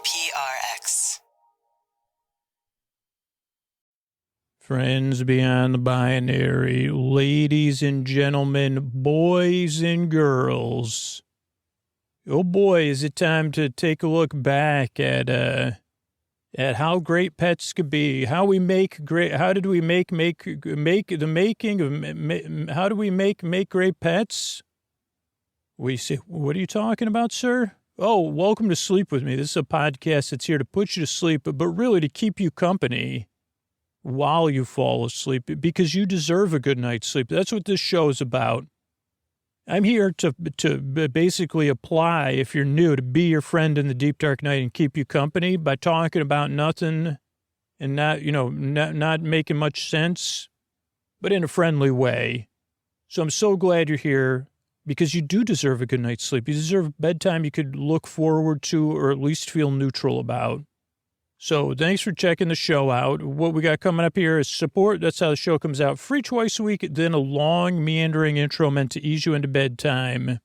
PRX. Friends beyond the binary, ladies and gentlemen, boys and girls. Oh boy, is it time to take a look back at how great pets could be, how do we make great pets? We say, what are you talking about, sir? Oh, welcome to Sleep With Me. This is a podcast that's here to put you to sleep, but really to keep you company while you fall asleep, because you deserve a good night's sleep. That's what this show is about. I'm here to basically apply, if you're new, to be your friend in the deep, dark night and keep you company by talking about nothing and not making much sense, but in a friendly way. So I'm so glad you're here, because you do deserve a good night's sleep. You deserve bedtime you could look forward to or at least feel neutral about. So thanks for checking the show out. What we got coming up here is support. That's how the show comes out. Free twice a week, then a long, meandering intro meant to ease you into bedtime.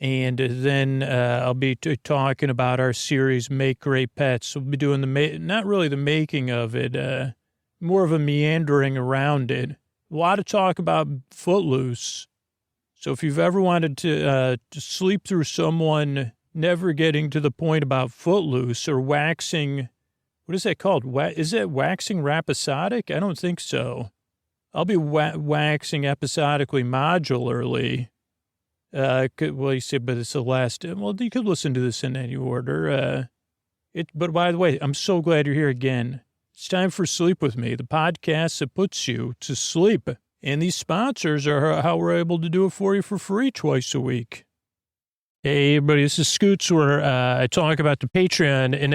And then I'll be talking about our series, Make Great Pets. We'll be doing not really the making of it, more of a meandering around it. A lot of talk about Footloose. So if you've ever wanted to sleep through someone never getting to the point about Footloose or waxing... What is that called? Is it waxing rhapsodic? I don't think so. I'll be waxing episodically modularly. Well, you said, but it's the last. Well, you could listen to this in any order. But by the way, I'm so glad you're here again. It's time for Sleep With Me, the podcast that puts you to sleep. And these sponsors are how we're able to do it for you for free twice a week. Hey, everybody, this is Scoots, where I talk about the Patreon. And,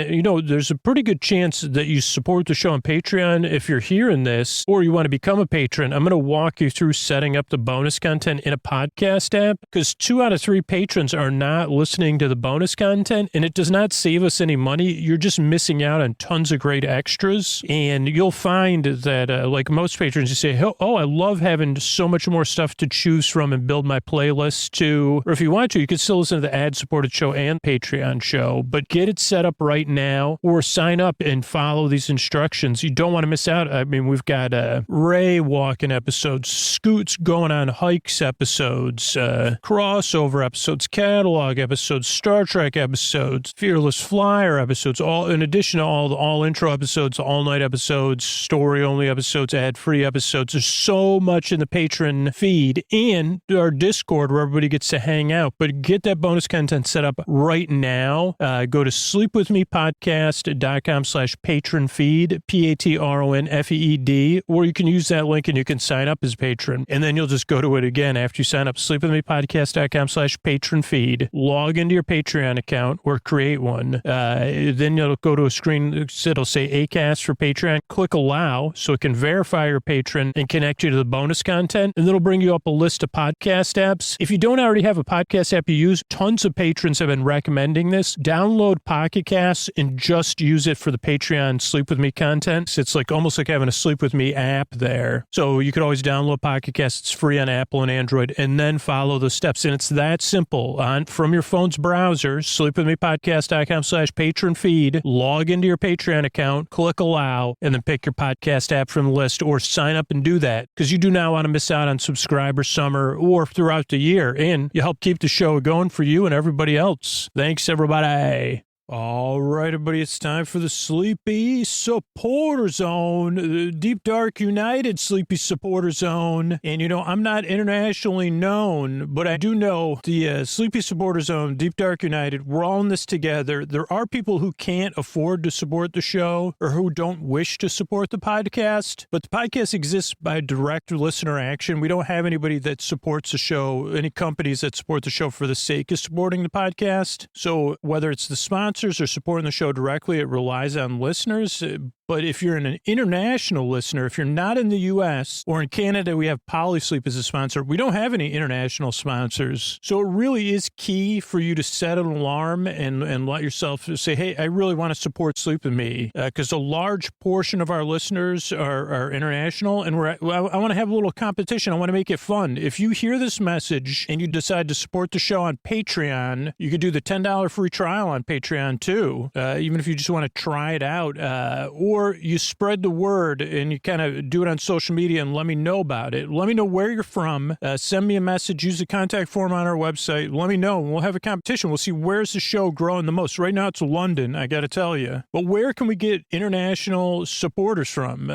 there's a pretty good chance that you support the show on Patreon if you're hearing this, or you want to become a patron. I'm going to walk you through setting up the bonus content in a podcast app, because 2 out of 3 patrons are not listening to the bonus content, and it does not save us any money. You're just missing out on tons of great extras. And you'll find that, like most patrons, you say, oh, I love having so much more stuff to choose from and build my playlist to. Or if you want to, you can still listen to the ad-supported show and Patreon show, but get it set up right now or sign up and follow these instructions. You don't want to miss out. I mean, we've got Ray walking episodes, Scoots going on hikes episodes, crossover episodes, catalog episodes, Star Trek episodes, Fearless Flyer episodes, all in addition to all intro episodes, all-night episodes, story-only episodes, ad-free episodes. There's so much in the patron feed and our Discord where everybody gets to hang out, but get that bonus content set up right now. Go to sleepwithmepodcast.com/patron feed, PATRONFEED, or you can use that link and you can sign up as patron. And then you'll just go to it again after you sign up, sleepwithmepodcast.com/patron feed, log into your Patreon account or create one. Then you'll go to a screen, it'll say Acast for Patreon, click allow so it can verify your patron and connect you to the bonus content. And then it'll bring you up a list of podcast apps. If you don't already have a podcast app you use, tons of patrons have been recommending this. Download Pocket Casts and just use it for the Patreon Sleep With Me content. So it's almost like having a Sleep With Me app there. So you could always download Pocket Casts. It's free on Apple and Android, and then follow the steps. And it's that simple. From your phone's browser, sleepwithmepodcast.com/patron feed, log into your Patreon account, click allow, and then pick your podcast app from the list or sign up and do that, because you do not want to miss out on subscriber summer or throughout the year. And you help keep the show going for you and everybody else. Thanks, everybody. All right, everybody, it's time for the Sleepy Supporter Zone, the Deep Dark United Sleepy Supporter Zone. And, I'm not internationally known, but I do know the Sleepy Supporter Zone, Deep Dark United, we're all in this together. There are people who can't afford to support the show or who don't wish to support the podcast, but the podcast exists by direct listener action. We don't have anybody that supports the show, any companies that support the show for the sake of supporting the podcast. So whether it's the sponsors or supporting the show directly, it relies on listeners. But if you're an international listener, if you're not in the U.S. or in Canada, we have Polysleep as a sponsor. We don't have any international sponsors. So it really is key for you to set an alarm and let yourself say, hey, I really want to support Sleep With Me, because a large portion of our listeners are international, and I want to have a little competition. I want to make it fun. If you hear this message and you decide to support the show on Patreon, you could do the $10 free trial on Patreon too, even if you just want to try it out, or you spread the word and you kind of do it on social media and let me know about it. Let me know where you're from. Send me a message. Use the contact form on our website. Let me know. We'll have a competition. We'll see where's the show growing the most. Right now it's London, I got to tell you. But where can we get international supporters from?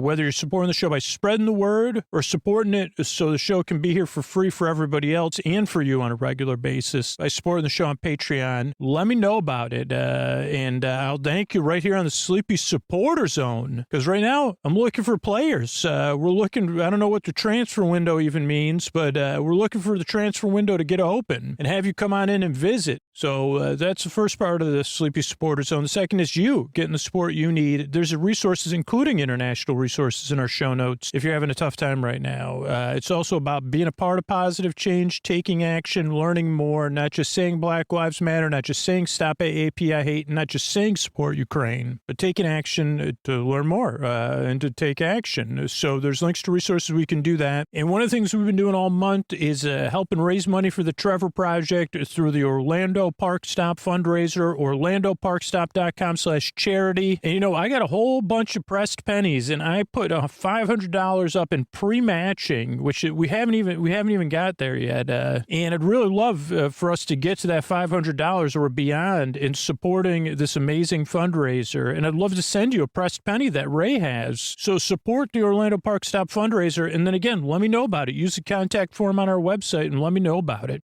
Whether you're supporting the show by spreading the word or supporting it so the show can be here for free for everybody else and for you on a regular basis by supporting the show on Patreon, let me know about it. And I'll thank you right here on the Sleepy Supporter Zone. Because right now I'm looking for players. We're looking, I don't know what the transfer window even means, but we're looking for the transfer window to get open and have you come on in and visit. So that's the first part of the Sleepy Supporter Zone. The second is you getting the support you need. There's resources, including international resources, in our show notes if you're having a tough time right now. It's also about being a part of positive change, taking action, learning more, not just saying Black Lives Matter, not just saying stop AAP, I hate, not just saying support Ukraine, but taking action to learn more and to take action. So there's links to resources we can do that. And one of the things we've been doing all month is helping raise money for the Trevor Project through the Orlando Park Stop fundraiser, orlandopparkstop.com/charity. And, I got a whole bunch of pressed pennies, and I put $500 up in pre-matching, which we haven't even got there yet. And I'd really love for us to get to that $500 or beyond in supporting this amazing fundraiser. And I'd love to send you a pressed penny that Ray has. So support the Orlando Park Stop fundraiser. And then again, let me know about it. Use the contact form on our website and let me know about it.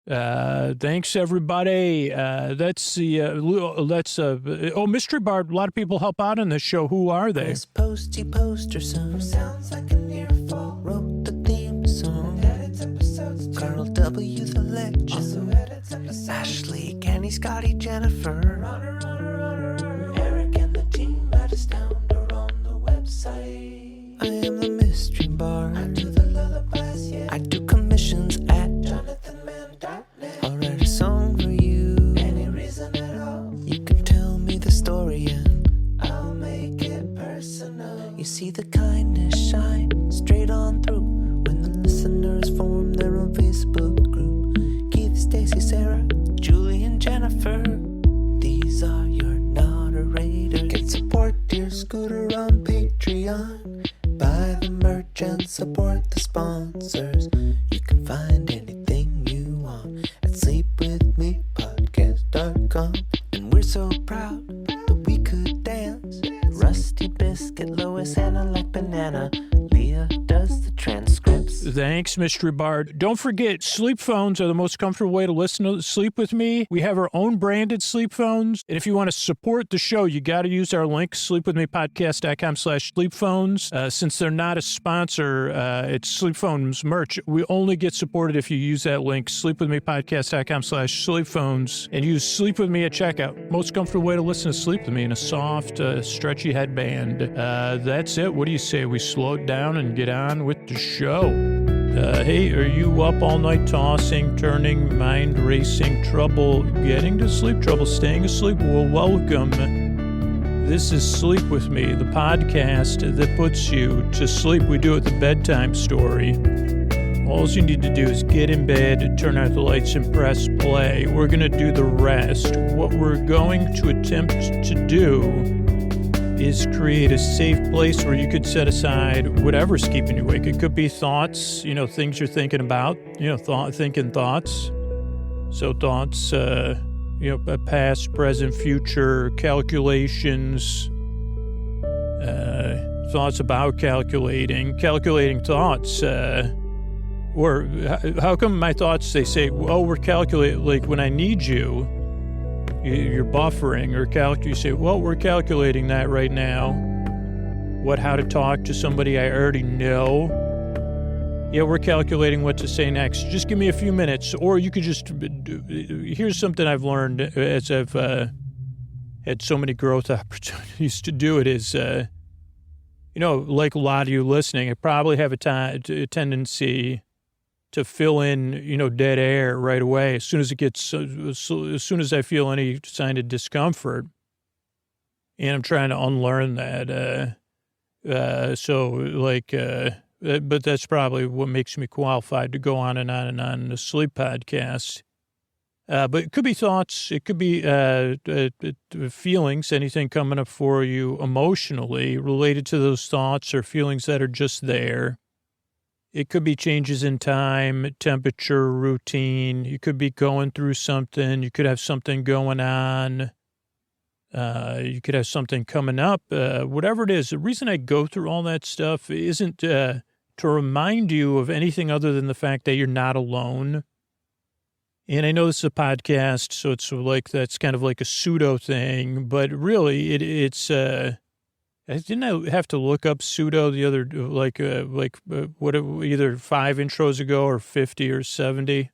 Thanks everybody. Mystery Bard. A lot of people help out on this show. Who are they? This posty poster son sounds like a near fall. Wrote the theme song. Edits episodes. Carl W. the Legend. Also edits episodes. Ashley, Kenny, Scotty, Jennifer. Runner. Eric and the team at Astound are on the website. I am the Mystery Bard. I do the lullabies, yeah. I do commissions at JonathanMann.net. I'll write a song for you. Any reason at all. You can tell me the story and I'll make it personal. You see the kindness shine straight on through when the listeners form their own Facebook group. Keith, Stacy, Sarah, Julie, and Jennifer. These are your moderators. Get support dear Scooter on Patreon. Buy the merch and support the sponsors. You can find anything you want at sleepwithmepodcast.com. And we're so proud that we could dance. Rusty Biscuit, Lois, Anna like banana. Leah does the transcripts. Thanks, Mystery Bard. Don't forget, sleep phones are the most comfortable way to listen to Sleep With Me. We have our own branded sleep phones. And if you want to support the show, you got to use our link, sleepwithmepodcast.com/sleepphones. Since they're not a sponsor, it's Sleep Phones merch. We only get supported if you use that link, sleepwithmepodcast.com/sleepphones, and use Sleep With Me at checkout. Most comfortable way to listen to Sleep With Me in a soft, stretchy headband. That's it. What do you say? We slow it down and get on with the show. Hey, are you up all night tossing, turning, mind racing, trouble getting to sleep, trouble staying asleep? Well, welcome. This is Sleep With Me, the podcast that puts you to sleep. We do it the bedtime story. All you need to do is get in bed, turn out the lights, and press play. We're going to do the rest. What we're going to attempt to do is create a safe place where you could set aside whatever's keeping you awake. It could be thoughts, things you're thinking about, thinking thoughts. So thoughts, past, present, future, calculations, thoughts about calculating thoughts. Or how come my thoughts, they say, we're calculating, like when I need you, you're buffering, or you say, we're calculating that right now. How to talk to somebody I already know. Yeah, we're calculating what to say next. Just give me a few minutes. Or you could just, here's something I've learned as I've had so many growth opportunities to do it is, like a lot of you listening, I probably have a tendency to fill in, dead air right away as soon as it gets, as soon as I feel any sign of discomfort. And I'm trying to unlearn that. But that's probably what makes me qualified to go on and on and on in a sleep podcast. But it could be thoughts. It could be feelings, anything coming up for you emotionally related to those thoughts or feelings that are just there. It could be changes in time, temperature, routine. You could be going through something. You could have something going on. You could have something coming up. Whatever it is, the reason I go through all that stuff isn't to remind you of anything other than the fact that you're not alone. And I know this is a podcast, so it's like that's kind of like a pseudo thing, but really it's I didn't have to look up pseudo the other either 5 intros ago or 50 or 70,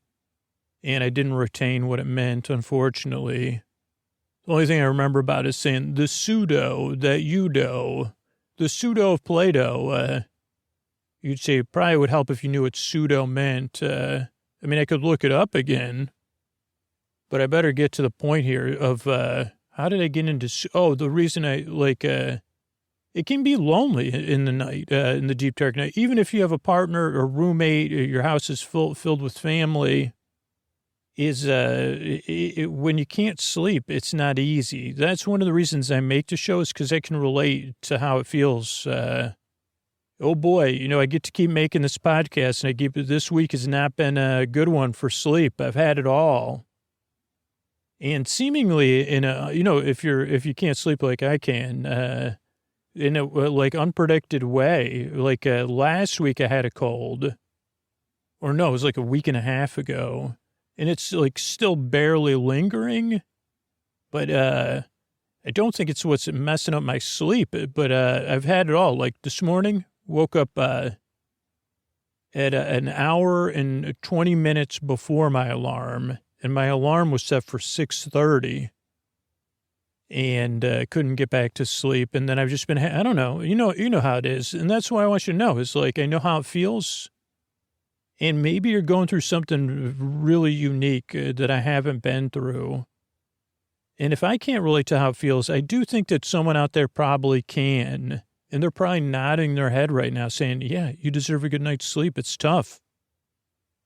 and I didn't retain what it meant, unfortunately. The only thing I remember about is saying the pseudo that you know, the pseudo of Plato. You'd say it probably would help if you knew what pseudo meant. I could look it up again, but I better get to the point here of how did I get into, the reason it can be lonely in the night, in the deep dark night, even if you have a partner or roommate, or your house is filled with family, when you can't sleep, it's not easy. That's one of the reasons I make the show is because I can relate to how it feels. Oh boy, I get to keep making this podcast, and this week has not been a good one for sleep. I've had it all. And seemingly if you can't sleep like I can, in a unpredicted way, last week I had a cold, or no, it was like a week and a half ago, and it's still barely lingering, but I don't think it's what's messing up my sleep, but I've had it all. Like this morning, woke up at an hour and 20 minutes before my alarm, and my alarm was set for 6:30. And couldn't get back to sleep. And then I've just been, I don't know, you know how it is. And that's why I want you to know is I know how it feels. And maybe you're going through something really unique that I haven't been through. And if I can't relate to how it feels, I do think that someone out there probably can. And they're probably nodding their head right now saying, yeah, you deserve a good night's sleep. It's tough.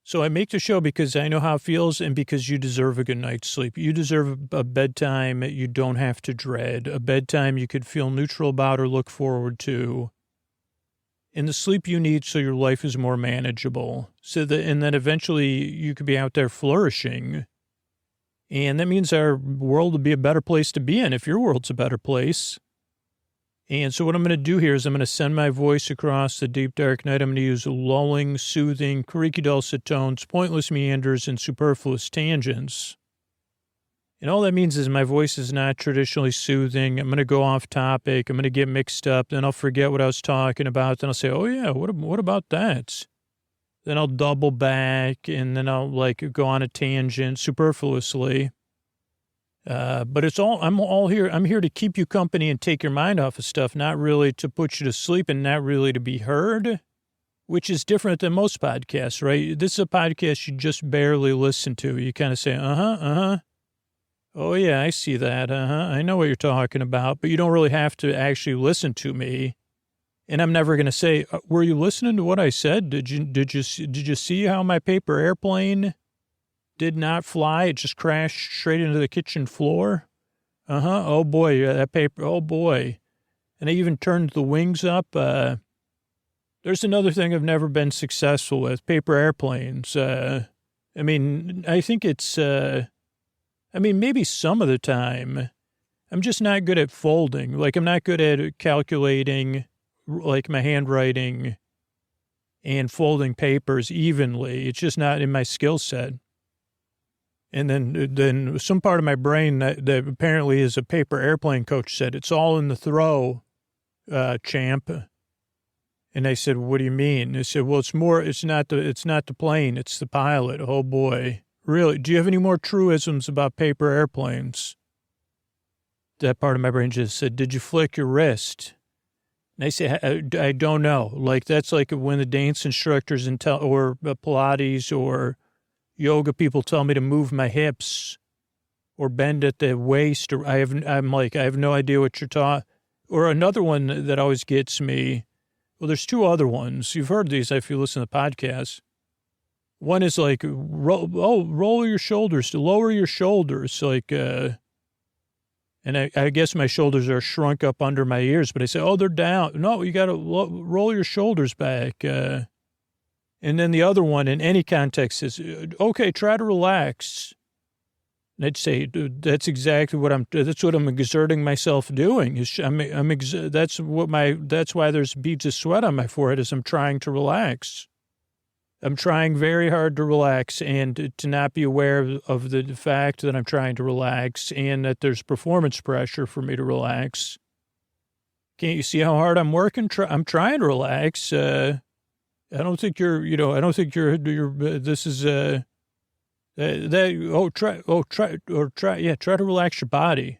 So I make the show because I know how it feels and because you deserve a good night's sleep. You deserve a bedtime you don't have to dread, a bedtime you could feel neutral about or look forward to, and the sleep you need so your life is more manageable. And then eventually you could be out there flourishing. And that means our world would be a better place to be in if your world's a better place. And so what I'm going to do here is I'm going to send my voice across the deep, dark night. I'm going to use lulling, soothing, creaky dulcet tones, pointless meanders, and superfluous tangents. And all that means is my voice is not traditionally soothing. I'm going to go off topic. I'm going to get mixed up. Then I'll forget what I was talking about. Then I'll say, oh, yeah, what about that? Then I'll double back, and then I'll, go on a tangent superfluously. But I'm here to keep you company and take your mind off of stuff, not really to put you to sleep and not really to be heard, which is different than most podcasts, right? This is a podcast you just barely listen to. You kind of say, oh yeah, I see that. I know what you're talking about, but you don't really have to actually listen to me. And I'm never going to say, were you listening to what I said? Did you see how my paper airplane did not fly? It just crashed straight into the kitchen floor. Oh boy, that paper. Oh boy. And I even turned the wings up. There's another thing I've never been successful with, paper airplanes. I think it's, maybe some of the time I'm just not good at folding. I'm not good at calculating, my handwriting and folding papers evenly. It's just not in my skill set. And then some part of my brain that apparently is a paper airplane coach said, it's all in the throw, champ. And I said, what do you mean? They said, well, it's not the plane, it's the pilot. Oh boy. Really? Do you have any more truisms about paper airplanes? That part of my brain just said, did you flick your wrist? And I say, I don't know. Like, that's like when the dance instructors or Pilates or yoga people tell me to move my hips or bend at the waist, or I'm like, I have no idea what you're talking. Or another one that always gets me. Well, there's two other ones. You've heard these if you listen to the podcast. One is like, roll your shoulders, to lower your shoulders, like, and I guess my shoulders are shrunk up under my ears, but I say, they're down. No, you got to roll your shoulders back. And then the other one in any context is, okay, try to relax. And I'd say, dude, that's exactly what I'm exerting myself doing. That's why there's beads of sweat on my forehead, is I'm trying to relax. I'm trying very hard to relax and to not be aware of the fact that I'm trying to relax and that there's performance pressure for me to relax. Can't you see how hard I'm working? I'm trying to relax. I don't think try to relax your body.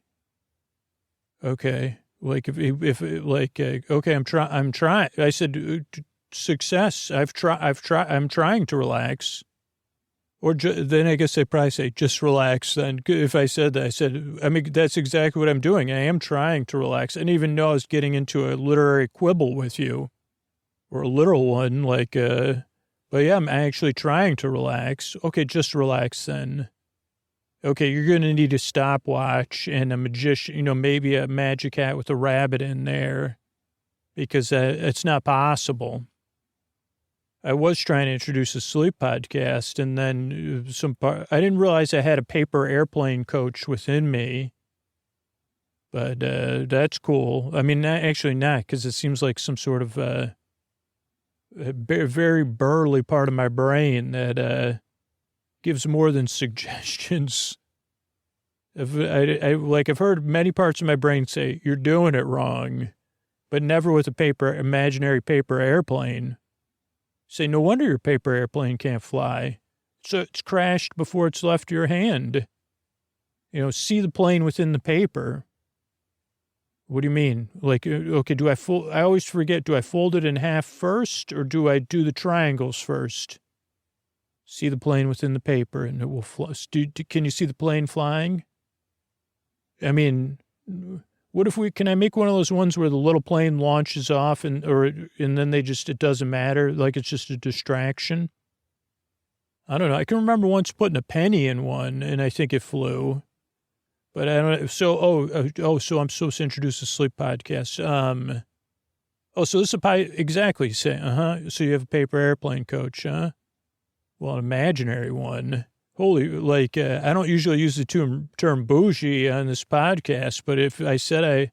Okay. Like okay, I'm trying. I said, success. I'm trying to relax. Or then I guess they probably say, just relax. Then if I said that, I said, that's exactly what I'm doing. I am trying to relax. I didn't even know I was getting into a literary quibble with you, or a literal one, like, but yeah, I'm actually trying to relax. Okay, just relax then. Okay, you're going to need a stopwatch and a magician, maybe a magic hat with a rabbit in there, because it's not possible. I was trying to introduce a sleep podcast, and then I didn't realize I had a paper airplane coach within me, but that's cool. I mean, actually not, because it seems like some sort of a very burly part of my brain that gives more than suggestions. I've heard many parts of my brain say, you're doing it wrong, but never with a imaginary paper airplane. Say, no wonder your paper airplane can't fly. So it's crashed before it's left your hand. See the plane within the paper. What do you mean? Like, okay, I always forget, do I fold it in half first, or do I do the triangles first? See the plane within the paper and it will fly. Can you see the plane flying? I mean, what if can I make one of those ones where the little plane launches off and then it doesn't matter, like it's just a distraction? I don't know. I can remember once putting a penny in one and I think it flew, but I don't know. So, so I'm supposed to introduce a sleep podcast. So this is exactly. Say, so you have a paper airplane coach, huh? Well, an imaginary one. Holy, I don't usually use the term bougie on this podcast, but if I said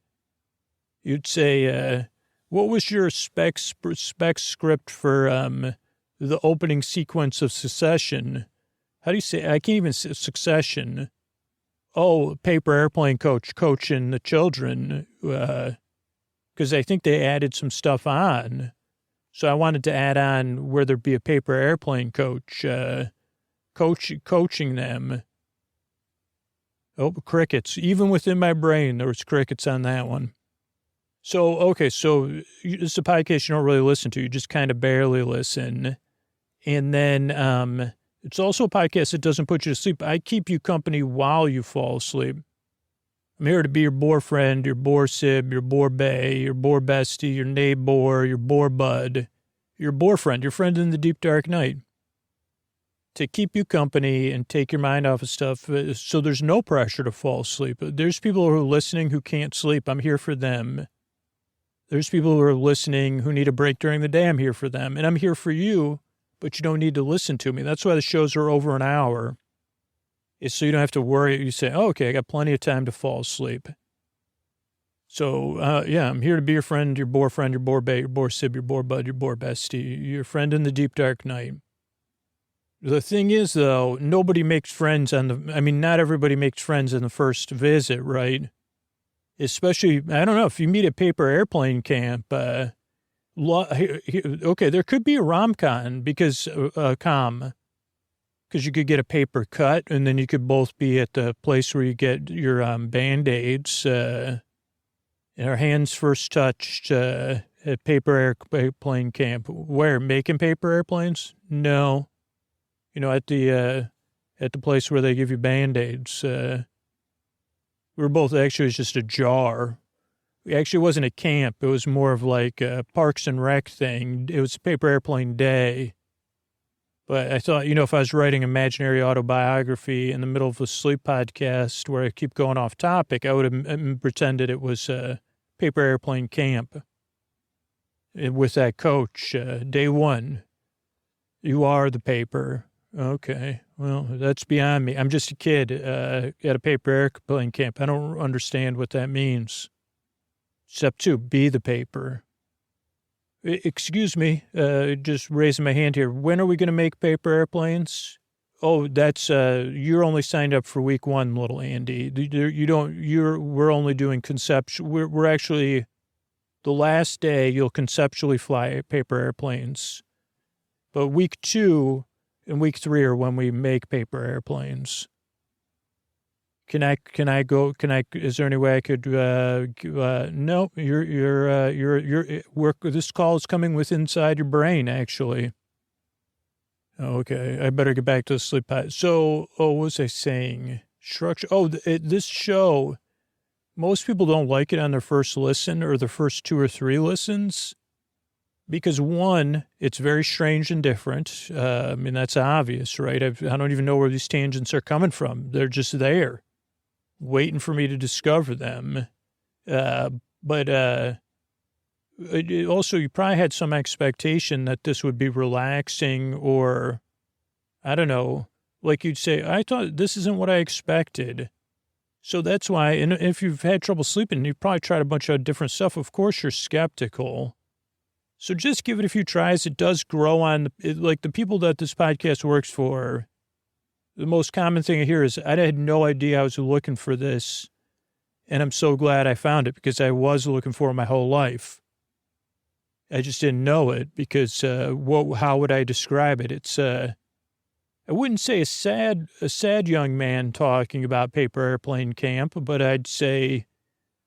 you'd say, what was your spec script for the opening sequence of Succession? How do you say, I can't even say Succession. Oh, paper airplane coach coaching the children, because I think they added some stuff on. So I wanted to add on where there'd be a paper airplane coach, coaching them. Oh, crickets. Even within my brain, there was crickets on that one. So, okay, so it's a podcast you don't really listen to. You just kind of barely listen. And then it's also a podcast that doesn't put you to sleep. I keep you company while you fall asleep. I'm here to be your boar friend, your boar sib, your boar bay, your boar bestie, your neighbor, your boar bud, your boar friend, your friend in the deep dark night. To keep you company and take your mind off of stuff so there's no pressure to fall asleep. There's people who are listening who can't sleep. I'm here for them. There's people who are listening who need a break during the day. I'm here for them. And I'm here for you, but you don't need to listen to me. That's why the shows are over an hour. It's so you don't have to worry. You say, oh, okay, I got plenty of time to fall asleep. So, yeah, I'm here to be your friend, your boar bay, your boar sib, your boar bud, your boar bestie, your friend in the deep dark night. The thing is, though, nobody makes friends not everybody makes friends in the first visit, right? Especially, I don't know, if you meet at paper airplane camp, okay, there could be a rom-com because you could get a paper cut and then you could both be at the place where you get your Band-Aids, and our hands first touched, and At paper airplane camp. Where? Making paper airplanes? No. At the place where they give you Band-Aids. We were both, actually, it was just a jar. It actually wasn't a camp. It was more of like a Parks and Rec thing. It was paper airplane day. But I thought, if I was writing imaginary autobiography in the middle of a sleep podcast where I keep going off topic, I would have pretended it was paper airplane camp with that coach. Day one, you are the paper. Okay, well, that's beyond me. I'm just a kid at a paper airplane camp. I don't understand what that means. Step two, be the paper. Excuse me, just raising my hand here. When are we going to make paper airplanes? Oh, that's, you're only signed up for week one, little Andy. We're only doing conceptual. We're actually, the last day you'll conceptually fly paper airplanes. But week two and week three are when we make paper airplanes. Is there any way I could, no, this call is coming with inside your brain, actually. Okay, I better get back to the sleep pod. So, what was I saying? Structure. Oh, this show, most people don't like it on their first listen or the first 2 or 3 listens because, one, it's very strange and different. I mean, that's obvious, right? I don't even know where these tangents are coming from. They're just there, waiting for me to discover them. But also, you probably had some expectation that this would be relaxing or, I don't know, like you'd say, I thought this isn't what I expected. So that's why, and if you've had trouble sleeping, you've probably tried a bunch of different stuff. Of course, you're skeptical. So just give it a few tries. It does grow on, like the people that this podcast works for. The most common thing I hear is, I had no idea I was looking for this. And I'm so glad I found it because I was looking for it my whole life. I just didn't know it because how would I describe it? It's I wouldn't say a sad young man talking about paper airplane camp, but I'd say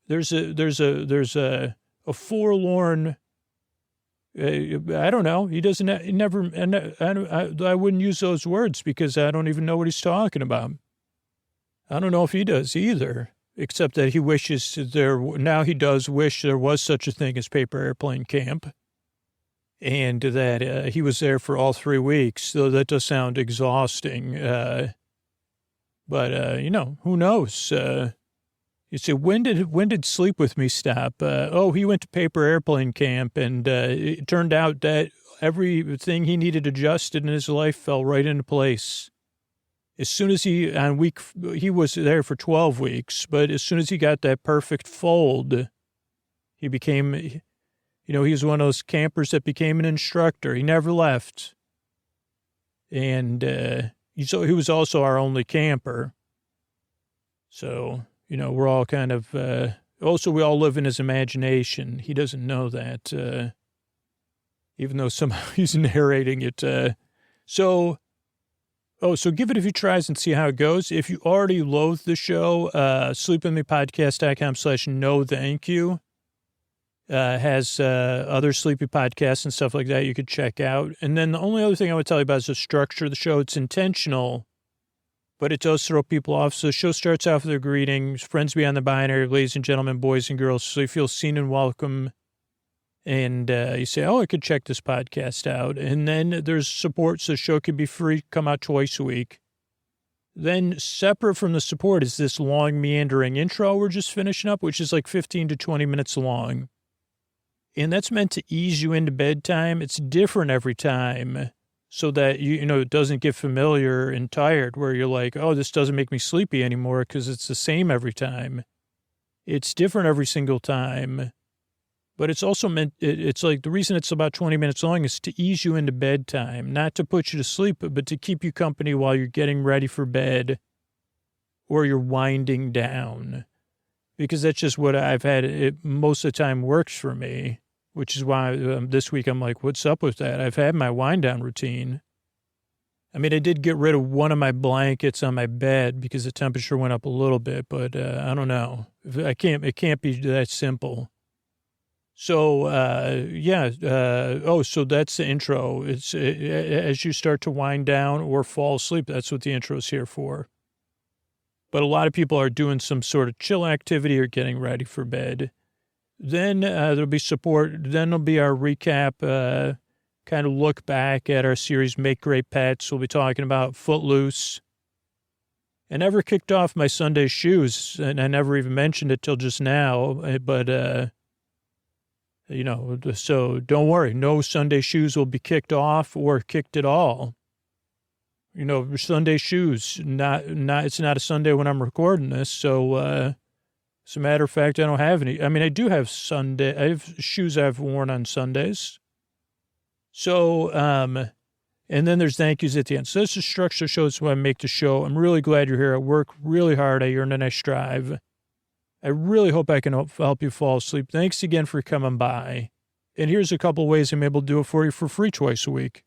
there's a forlorn. I don't know. He never. And I wouldn't use those words because I don't even know what he's talking about. I don't know if he does either, except that he wishes now he does wish there was such a thing as paper airplane camp and that he was there for all 3 weeks. So that does sound exhausting. But who knows? You say, when did Sleep With Me stop? He went to paper airplane camp and it turned out that everything he needed adjusted in his life fell right into place. As soon as he was there for 12 weeks, but as soon as he got that perfect fold, he became, he was one of those campers that became an instructor. He never left. And he was also our only camper. So, we're all kind of, also we all live in his imagination. He doesn't know that, even though somehow he's narrating it. So give it a few tries and see how it goes. If you already loathe the show, sleepwithmepodcast.com/no thank you. Has other sleepy podcasts and stuff like that you could check out. And then the only other thing I would tell you about is the structure of the show. It's intentional, but it does throw people off. So the show starts off with their greetings, friends beyond the binary, ladies and gentlemen, boys and girls. So you feel seen and welcome. And you say, I could check this podcast out. And then there's support, so the show can be free, come out twice a week. Then separate from the support is this long, meandering intro we're just finishing up, which is like 15 to 20 minutes long. And that's meant to ease you into bedtime. It's different every time so that, it doesn't get familiar and tired where you're like, this doesn't make me sleepy anymore because it's the same every time. It's different every single time. But it's also meant, it's like the reason it's about 20 minutes long is to ease you into bedtime, not to put you to sleep, but to keep you company while you're getting ready for bed or you're winding down. Because that's just what I've had. It most of the time works for me, which is why this week I'm like, what's up with that? I've had my wind down routine. I mean, I did get rid of one of my blankets on my bed because the temperature went up a little bit, but I don't know. It can't be that simple. So, so that's the intro. It's as you start to wind down or fall asleep, that's what the intro is here for. But a lot of people are doing some sort of chill activity or getting ready for bed. Then there'll be support. Then there'll be our recap, kind of look back at our series, Make Great Pets. We'll be talking about Footloose. I never kicked off my Sunday shoes, and I never even mentioned it till just now, but so don't worry. No Sunday shoes will be kicked off or kicked at all. Sunday shoes, it's not a Sunday when I'm recording this. So, as a matter of fact, I don't have any. I mean, I do have I have shoes I've worn on Sundays. So, and then there's thank yous at the end. So this is structure shows why I make the show. I'm really glad you're here. I work really hard. I earn and I strive. I really hope I can help you fall asleep. Thanks again for coming by. And here's a couple ways I'm able to do it for you for free twice a week.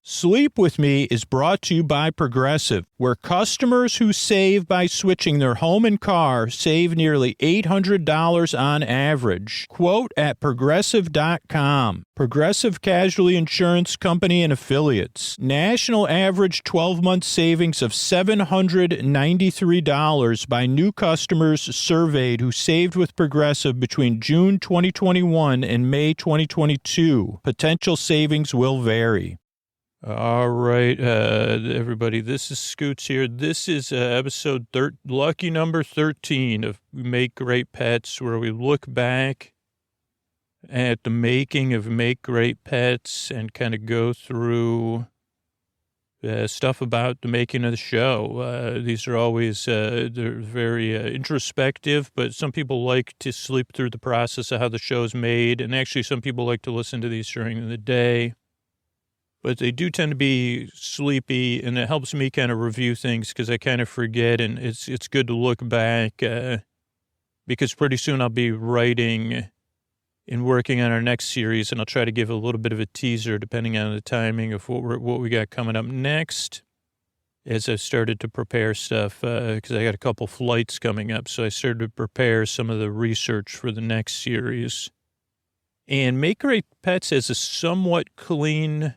Sleep With Me is brought to you by Progressive, where customers who save by switching their home and car save nearly $800 on average. Quote at Progressive.com. Progressive Casualty Insurance Company and Affiliates. National average 12-month savings of $793 by new customers surveyed who saved with Progressive between June 2021 and May 2022. Potential savings will vary. All right, everybody, this is Scoots here. This is episode lucky number 13 of Make Great Pets, where we look back at the making of Make Great Pets and kind of go through stuff about the making of the show. These are always, they're very introspective, but some people like to sleep through the process of how the show's made, and actually some people like to listen to these during the day. But they do tend to be sleepy, and it helps me kind of review things because I kind of forget, and it's good to look back because pretty soon I'll be writing and working on our next series, and I'll try to give a little bit of a teaser depending on the timing of what we got coming up next as I started to prepare stuff because I got a couple flights coming up, so I started to prepare some of the research for the next series. And Make Great Pets has a somewhat clean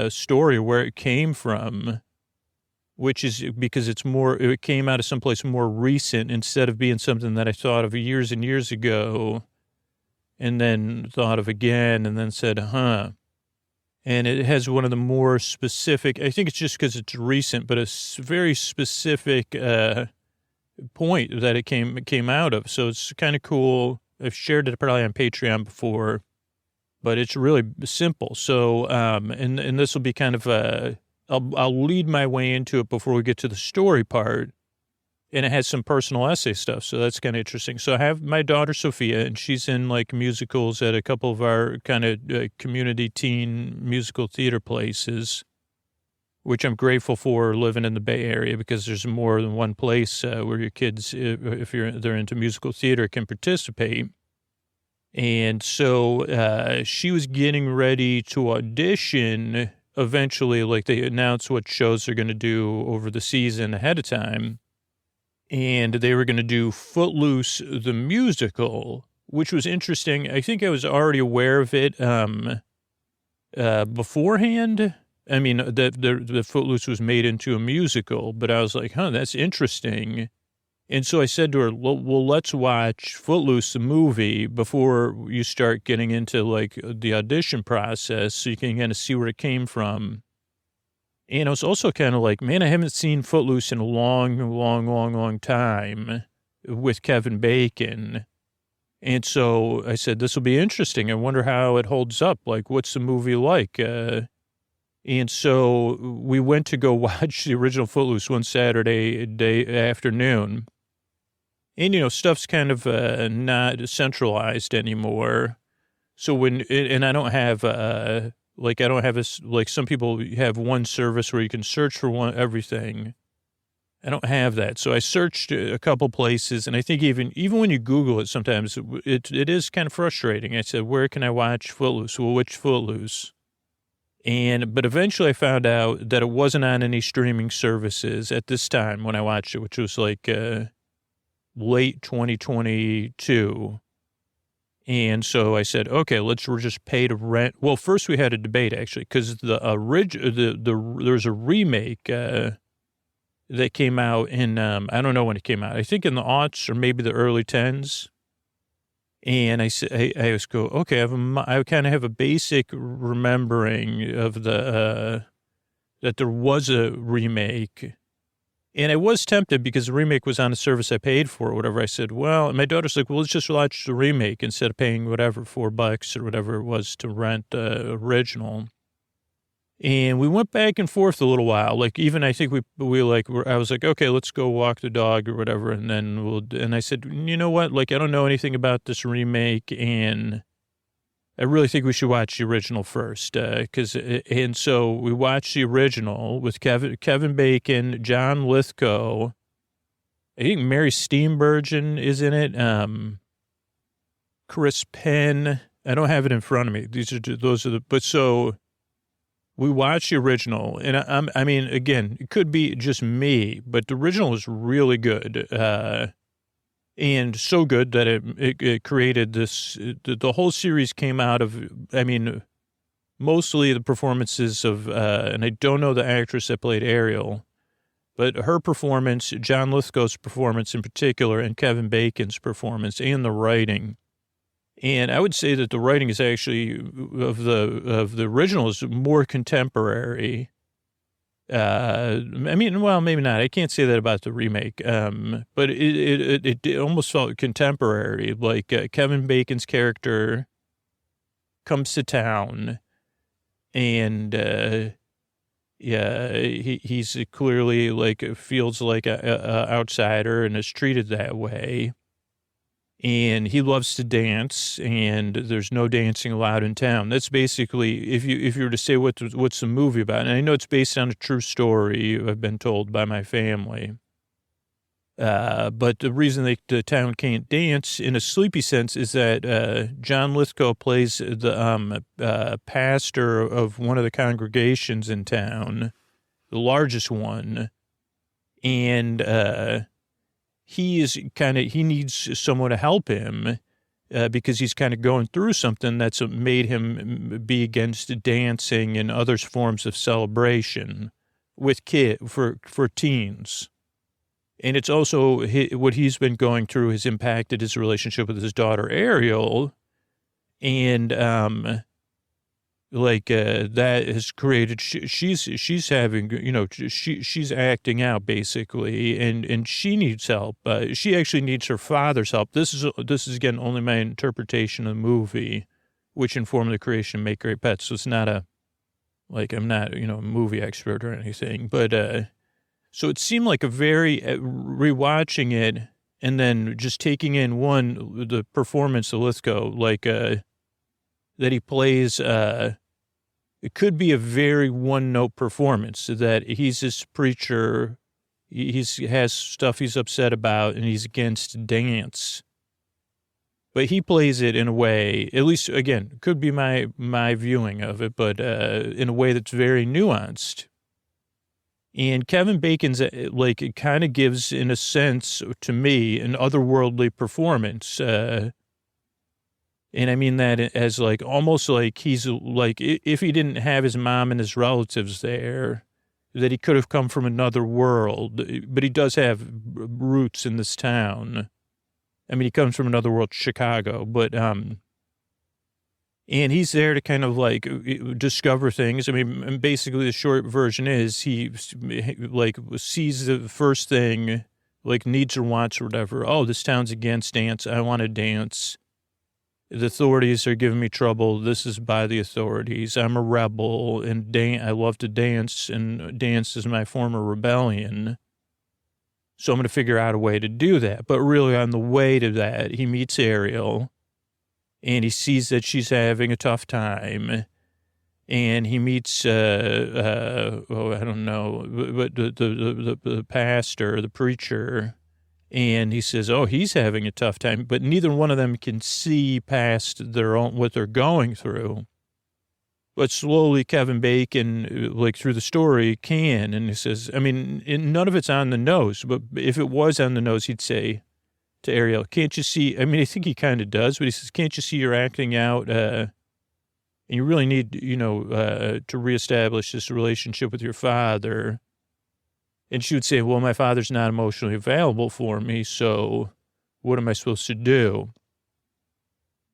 story where it came from, which is because it came out of someplace more recent instead of being something that I thought of years and years ago and then thought of again and then said, And it has one of the more specific, I think it's just because it's recent, but a very specific point that it came out of. So it's kind of cool. I've shared it probably on Patreon before. But it's really simple. So, and this will be kind of I'll lead my way into it before we get to the story part. And it has some personal essay stuff. So that's kind of interesting. So I have my daughter, Sophia, and she's in like musicals at a couple of our kind of community teen musical theater places, which I'm grateful for living in the Bay Area because there's more than one place where your kids, if they're into musical theater, can participate. And so she was getting ready to audition eventually, like they announced what shows they're going to do over the season ahead of time. And they were going to do Footloose, the musical, which was interesting. I think I was already aware of it beforehand. I mean, the Footloose was made into a musical, but I was like, that's interesting. And so I said to her, well, let's watch Footloose, the movie, before you start getting into, like, the audition process so you can kind of see where it came from. And I was also kind of like, man, I haven't seen Footloose in a long time with Kevin Bacon. And so I said, this will be interesting. I wonder how it holds up. Like, what's the movie like? And so we went to go watch the original Footloose one Saturday afternoon. And, stuff's kind of not centralized anymore. So and I don't have, I don't have some people have one service where you can search for everything. I don't have that. So I searched a couple places, and I think even when you Google it, sometimes it is kind of frustrating. I said, where can I watch Footloose? Well, which Footloose? But eventually I found out that it wasn't on any streaming services at this time when I watched it, which was like late 2022. And so I said, okay, let's just pay to rent. Well, first we had a debate actually, because there's a remake that came out in I don't know when it came out. I think in the aughts or maybe the early tens. And I said, I always go, okay, I kind of have a basic remembering of that there was a remake. And I was tempted because the remake was on a service I paid for or whatever. I said, well, and my daughter's like, well, let's just watch the remake instead of paying whatever, $4 or whatever it was to rent the original. And we went back and forth a little while. Like, even I think I was like, okay, let's go walk the dog or whatever. And then and I said, you know what? Like, I don't know anything about this remake. And I really think we should watch the original first. And so we watched the original with Kevin Bacon, John Lithgow. I think Mary Steenburgen is in it. Chris Penn. I don't have it in front of me. So we watched the original, and I mean, again, it could be just me, but the original is really good, and so good that it created this. The whole series came out of, I mean, mostly the performances of, and I don't know the actress that played Ariel, but her performance, John Lithgow's performance in particular, and Kevin Bacon's performance, and the writing. And I would say that the writing is actually of the original is more contemporary. I mean, well, maybe not. I can't say that about the remake. But it almost felt contemporary. Like Kevin Bacon's character comes to town, and he's clearly like feels like a outsider and is treated that way. And he loves to dance, and there's no dancing allowed in town. That's basically, if you were to say what's the movie about, and I know it's based on a true story I've been told by my family. But the reason the town can't dance in a sleepy sense is that John Lithgow plays the pastor of one of the congregations in town, the largest one, and he needs someone to help him because he's kind of going through something that's made him be against dancing and other forms of celebration with for teens. And it's also what he's been going through has impacted his relationship with his daughter, Ariel. And, that has created, she's having, she's acting out basically, and she needs help. She actually needs her father's help. This is again, only my interpretation of the movie, which informed the creation of Make Great Pets. So it's not I'm not, a movie expert or anything, but, so it seemed like a very, rewatching it and then just taking in the performance of Lithgow, that he plays, it could be a very one-note performance that he's this preacher, he has stuff he's upset about, and he's against dance. But he plays it in a way, at least, again, could be my viewing of it, but in a way that's very nuanced. And Kevin Bacon's, it kind of gives, in a sense, to me, an otherworldly performance, and I mean that as almost like he's if he didn't have his mom and his relatives there, that he could have come from another world, but he does have roots in this town. I mean, he comes from another world, Chicago, but, and he's there to kind of discover things. I mean, basically the short version is he sees the first thing, needs or wants or whatever. Oh, this town's against dance. I want to dance. The authorities are giving me trouble. This is by the authorities. I'm a rebel, and I love to dance, and dance is my form of rebellion. So I'm going to figure out a way to do that. But really, on the way to that, he meets Ariel, and he sees that she's having a tough time. And he meets, I don't know, but the pastor, the preacher. And he says, oh, he's having a tough time, but neither one of them can see past what they're going through. But slowly Kevin Bacon, through the story, can. And he says, I mean, none of it's on the nose, but if it was on the nose, he'd say, to Ariel, can't you see, I mean, I think he kind of does, but he says, can't you see you're acting out, and you really need, to reestablish this relationship with your father. And she would say, well, my father's not emotionally available for me, so what am I supposed to do?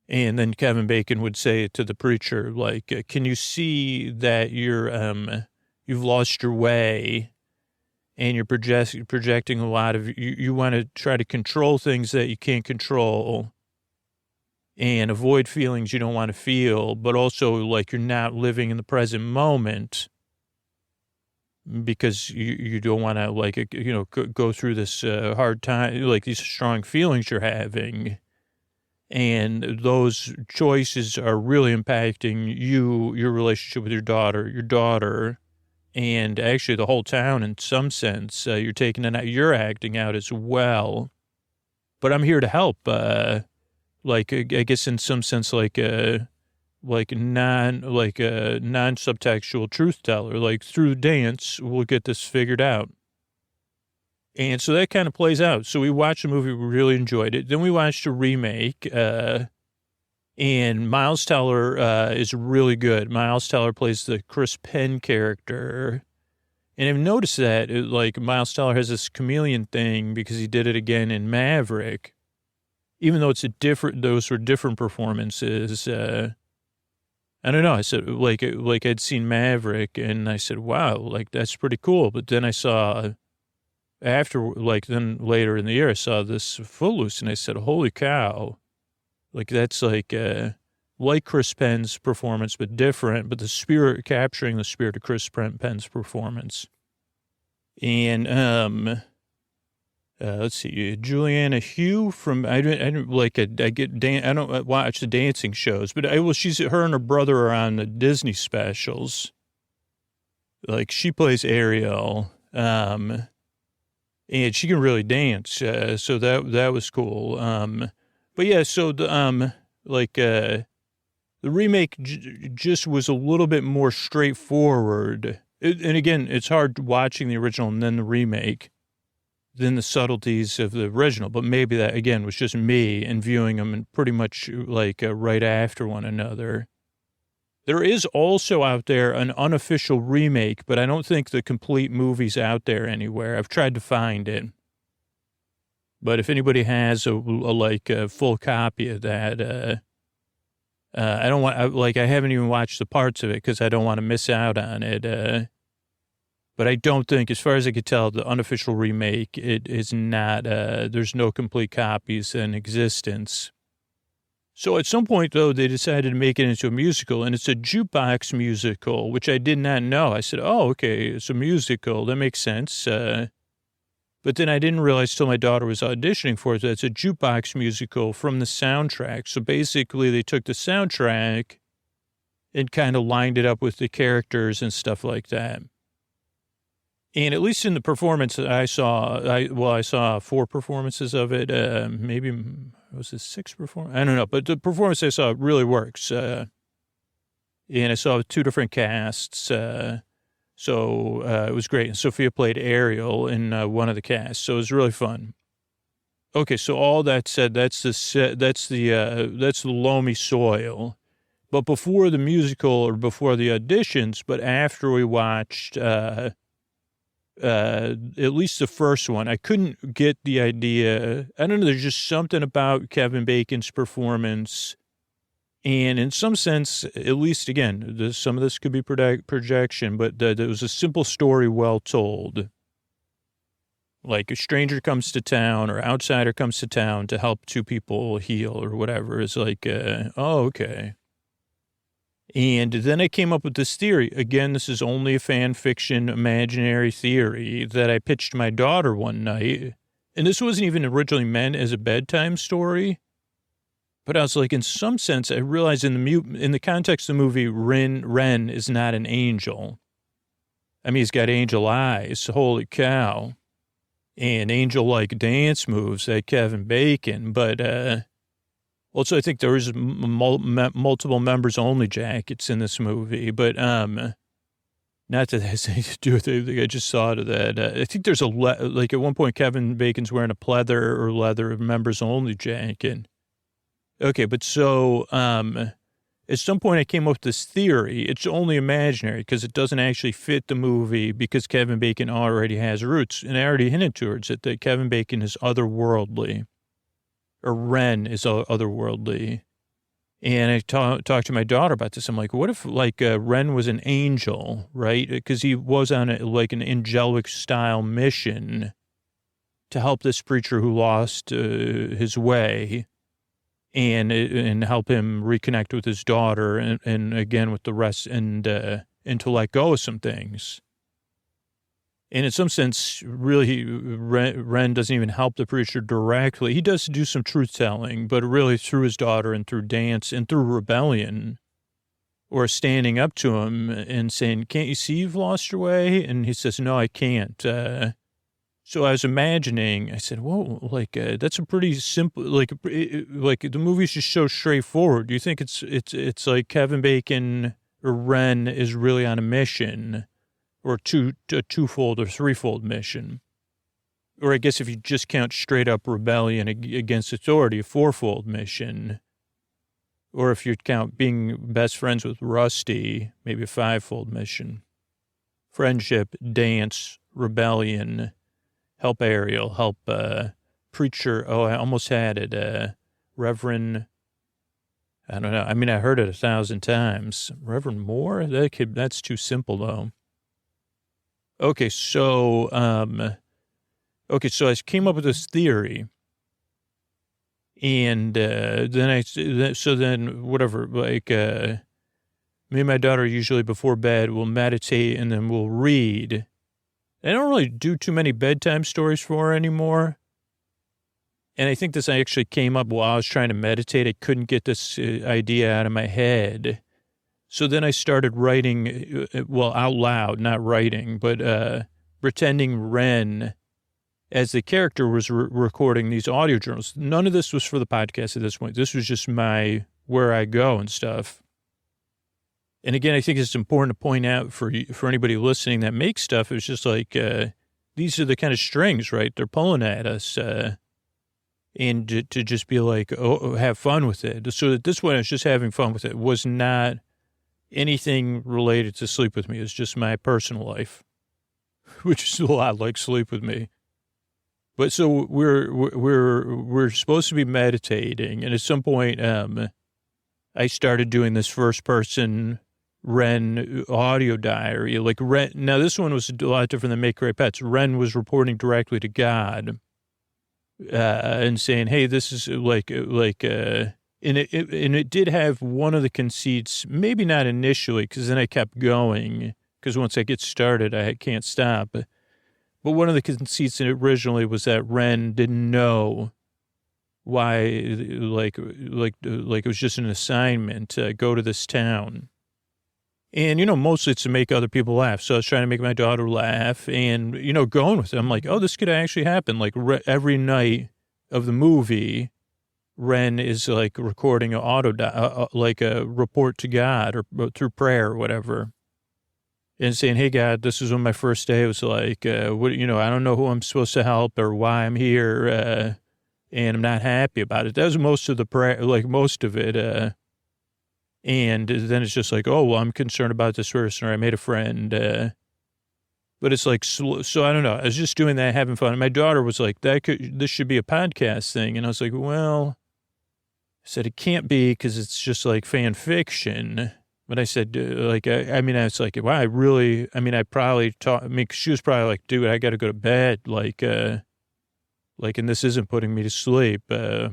And then Kevin Bacon would say to the preacher, like, can you see that you've lost your way and you're projecting a lot of, you want to try to control things that you can't control and avoid feelings you don't want to feel, but also like you're not living in the present moment because you don't want to like, go through this hard time, like these strong feelings you're having. And those choices are really impacting your relationship with your daughter, and actually the whole town in some sense. You're acting out as well. But I'm here to help, I guess in some sense, like a non-subtextual truth teller, like through dance, we'll get this figured out. And so that kind of plays out. So we watched the movie, we really enjoyed it. Then we watched a remake, and Miles Teller is really good. Miles Teller plays the Chris Penn character. And I've noticed that, Miles Teller has this chameleon thing because he did it again in Maverick. Even though those were different performances. I don't know. I said, I'd seen Maverick, and I said, wow, like, that's pretty cool. But then I saw... then later in the year, I saw this Footloose, and I said, holy cow. Like, that's like Chris Penn's performance, but different, but capturing the spirit of Chris Penn's performance. And, let's see, Juliana Hugh from, I don't watch the dancing shows, but her and her brother are on the Disney specials. Like, she plays Ariel, and she can really dance, so that was cool. But yeah, so the remake just was a little bit more straightforward. And again, it's hard watching the original and then the remake than the subtleties of the original. But maybe that again was just me and viewing them pretty much right after one another. There is also out there an unofficial remake, but I don't think the complete movie's out there anywhere. I've tried to find it. But if anybody has a full copy of that, I don't want, I haven't even watched the parts of it because I don't want to miss out on it. But I don't think, as far as I could tell, the unofficial remake, it is not, there's no complete copies in existence. So at some point, though, they decided to make it into a musical, and it's a jukebox musical, which I did not know. I said, oh, okay, it's a musical. That makes sense. But then I didn't realize till my daughter was auditioning for it that it's a jukebox musical from the soundtrack. So basically, they took the soundtrack and kind of lined it up with the characters and stuff like that. And at least in the performance that I saw 4 performances of it. Maybe was it 6 performances? I don't know. But the performance I saw really works. And I saw 2 different casts. So it was great. And Sophia played Ariel in one of the casts. So it was really fun. Okay, so all that said, that's the loamy soil. But before the musical or before the auditions, but after we watched at least the first one, I couldn't get the idea. I don't know. There's just something about Kevin Bacon's performance. And in some sense, at least again, some of this could be projection, but there was a simple story well told. Like a stranger comes to town or outsider comes to town to help 2 people heal or whatever. It's like, oh, okay. And then I came up with this theory. Again, this is only a fan fiction, imaginary theory that I pitched my daughter one night. And this wasn't even originally meant as a bedtime story. But I was like, in some sense, I realized in the context of the movie, Ren is not an angel. I mean, he's got angel eyes. Holy cow. And angel-like dance moves like Kevin Bacon. But also, I think there is multiple members-only jackets in this movie. But Not that it has anything to do with anything. I just thought of that. I think there's like at one point Kevin Bacon's wearing a pleather or leather members only jacket. Okay, but so at some point I came up with this theory. It's only imaginary because it doesn't actually fit the movie because Kevin Bacon already has roots. And I already hinted towards it that Kevin Bacon is otherworldly, or Ren is otherworldly. And I talked to my daughter about this. I'm like, what if like Ren was an angel, right? Because he was on like an angelic style mission to help this preacher who lost his way and help him reconnect with his daughter and again with the rest and to let go of some things. And in some sense, really, Ren doesn't even help the preacher directly. He does do some truth-telling, but really through his daughter and through dance and through rebellion or standing up to him and saying, can't you see you've lost your way? And he says, no, I can't. So I was imagining, I said, whoa, like, that's a pretty simple, like the movie's just so straightforward. Do you think it's like Kevin Bacon or Ren is really on a mission? Or a twofold or threefold mission. Or I guess if you just count straight up rebellion against authority, a fourfold mission. Or if you count being best friends with Rusty, maybe a fivefold mission. Friendship, dance, rebellion, help Ariel, help preacher. Oh, I almost had it. Reverend, I don't know. I mean, I heard it 1,000 times. Reverend Moore? That's too simple, though. Okay, so I came up with this theory, and then whatever, like, me and my daughter usually before bed will meditate and then we'll read. I don't really do too many bedtime stories for her anymore, and I think this actually came up while I was trying to meditate. I couldn't get this idea out of my head. So then I started writing, well, out loud, not writing, but pretending Ren, as the character, was recording these audio journals. None of this was for the podcast at this point. This was just where I go and stuff. And again, I think it's important to point out for anybody listening that makes stuff, it's just like, these are the kind of strings, right? They're pulling at us. And to just be like, oh, have fun with it. So at this point, I was just having fun with it. It was not anything related to Sleep With Me. It's just my personal life, which is a lot like Sleep With Me. But so we're supposed to be meditating, and at some point, I started doing this first person Ren audio diary. Like Ren, now this one was a lot different than Make Great Pets. Ren was reporting directly to God, and saying, "Hey, this is And it did have one of the conceits, maybe not initially, because then I kept going, because once I get started, I can't stop. But one of the conceits originally was that Ren didn't know why, like it was just an assignment to go to this town. And, mostly it's to make other people laugh. So I was trying to make my daughter laugh and, going with it. I'm like, oh, this could actually happen. Like every night of the movie, Ren is like recording like a report to God or through prayer or whatever, and saying, "Hey God, this is when my first day was like, I don't know who I'm supposed to help or why I'm here, and I'm not happy about it." That was most of the prayer, like most of it, and then it's just like, "Oh, well, I'm concerned about this person, or I made a friend." But it's like, so I don't know. I was just doing that, having fun. And my daughter was like, this should be a podcast thing, and I was like, well. I said, it can't be because it's just like fan fiction. But I said, I was like, wow, I probably she was probably like, dude, I got to go to bed. And this isn't putting me to sleep. But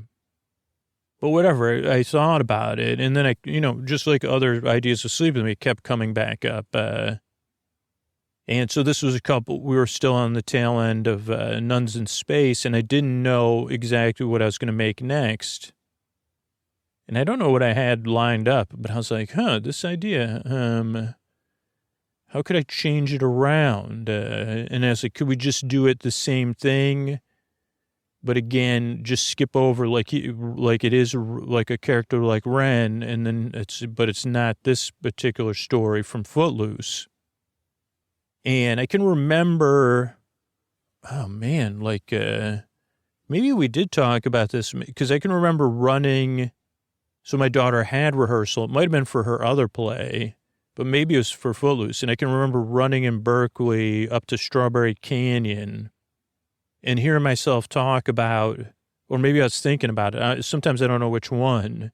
whatever, I thought about it. And then I, just like other ideas of Sleep With Me, kept coming back up. And so this was we were still on the tail end of Nuns in Space, and I didn't know exactly what I was going to make next. And I don't know what I had lined up, but I was like, this idea, how could I change it around? And I was like, could we just do it the same thing? But again, just skip over like it is like a character like Ren, and then it's not this particular story from Footloose. And I can remember, oh man, like, maybe we did talk about this because I can remember running. So my daughter had rehearsal. It might have been for her other play, but maybe it was for Footloose. And I can remember running in Berkeley up to Strawberry Canyon and hearing myself talk about, or maybe I was thinking about it. Sometimes I don't know which one,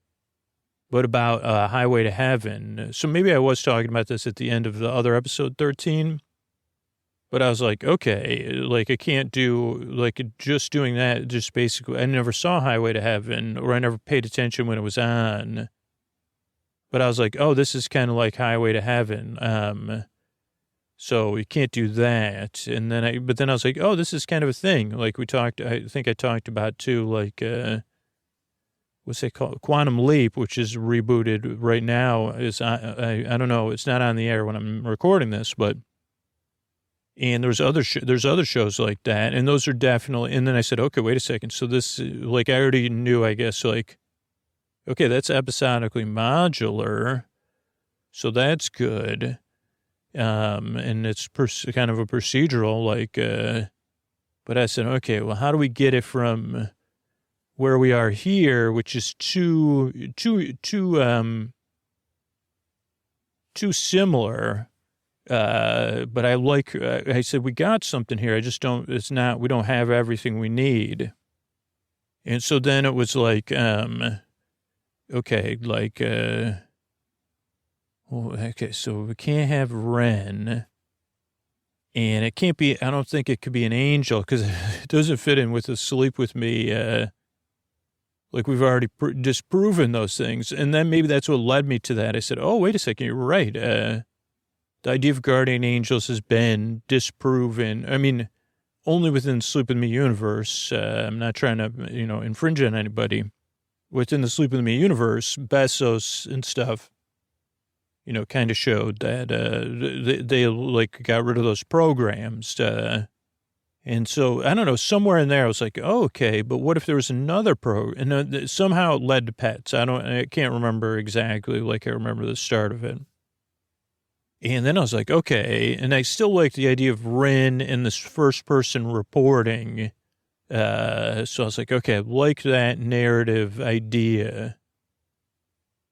but about Highway to Heaven. So maybe I was talking about this at the end of the other episode 13. But I was like, okay, like I can't do, like just doing that, just basically, I never saw Highway to Heaven, or I never paid attention when it was on. But I was like, oh, this is kind of like Highway to Heaven. So you can't do that. And then but then I was like, oh, this is kind of a thing. Like I think I talked about too, like, what's it called? Quantum Leap, which is rebooted right now. I don't know, it's not on the air when I'm recording this, but. And there's other shows like that, and those are definitely. And then I said, okay, wait a second. So this, like, I already knew, I guess, like, okay, that's episodically modular, so that's good. And it's kind of a procedural, like. But I said, okay, well, how do we get it from where we are here, which is too similar. But I said, we got something here. We don't have everything we need. And so then it was like, okay, like, okay, so we can't have Ren, and it can't be, I don't think it could be an angel because it doesn't fit in with the Sleep With Me. Like we've already disproven those things. And then maybe that's what led me to that. I said, oh, wait a second, you're right. The idea of guardian angels has been disproven. I mean, only within the Sleep With Me universe. I'm not trying to, infringe on anybody. Within the Sleep With Me universe, Bezos and stuff, kind of showed that they like got rid of those programs. And so, I don't know, somewhere in there I was like, oh, okay, but what if there was another and somehow it led to pets. I can't remember exactly, like I remember the start of it. And then I was like, okay, and I still like the idea of Rin and this first person reporting. So I was like, okay, I like that narrative idea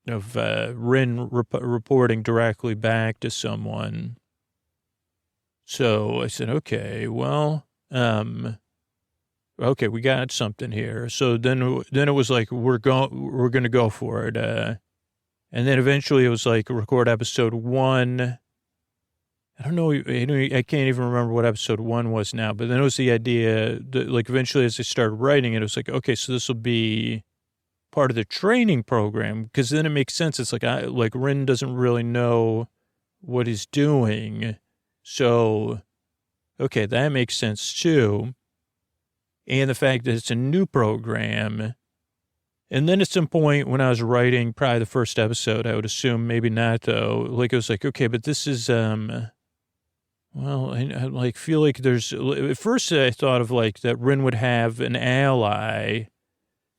of Rin reporting directly back to someone. So I said, okay, well, okay, we got something here. So then it was like, we're going to go for it. And then eventually it was like record episode 1. I don't know. I can't even remember what episode 1 was now, but then it was the idea that, like, eventually as I started writing it, it was like, okay, so this will be part of the training program. Cause then it makes sense. It's like, Rin doesn't really know what he's doing. So, okay, that makes sense too. And the fact that it's a new program. And then at some point when I was writing probably the first episode, I would assume maybe not though, like it was like, okay, but this is, well, I like feel like there's, at first I thought of like that Rin would have an ally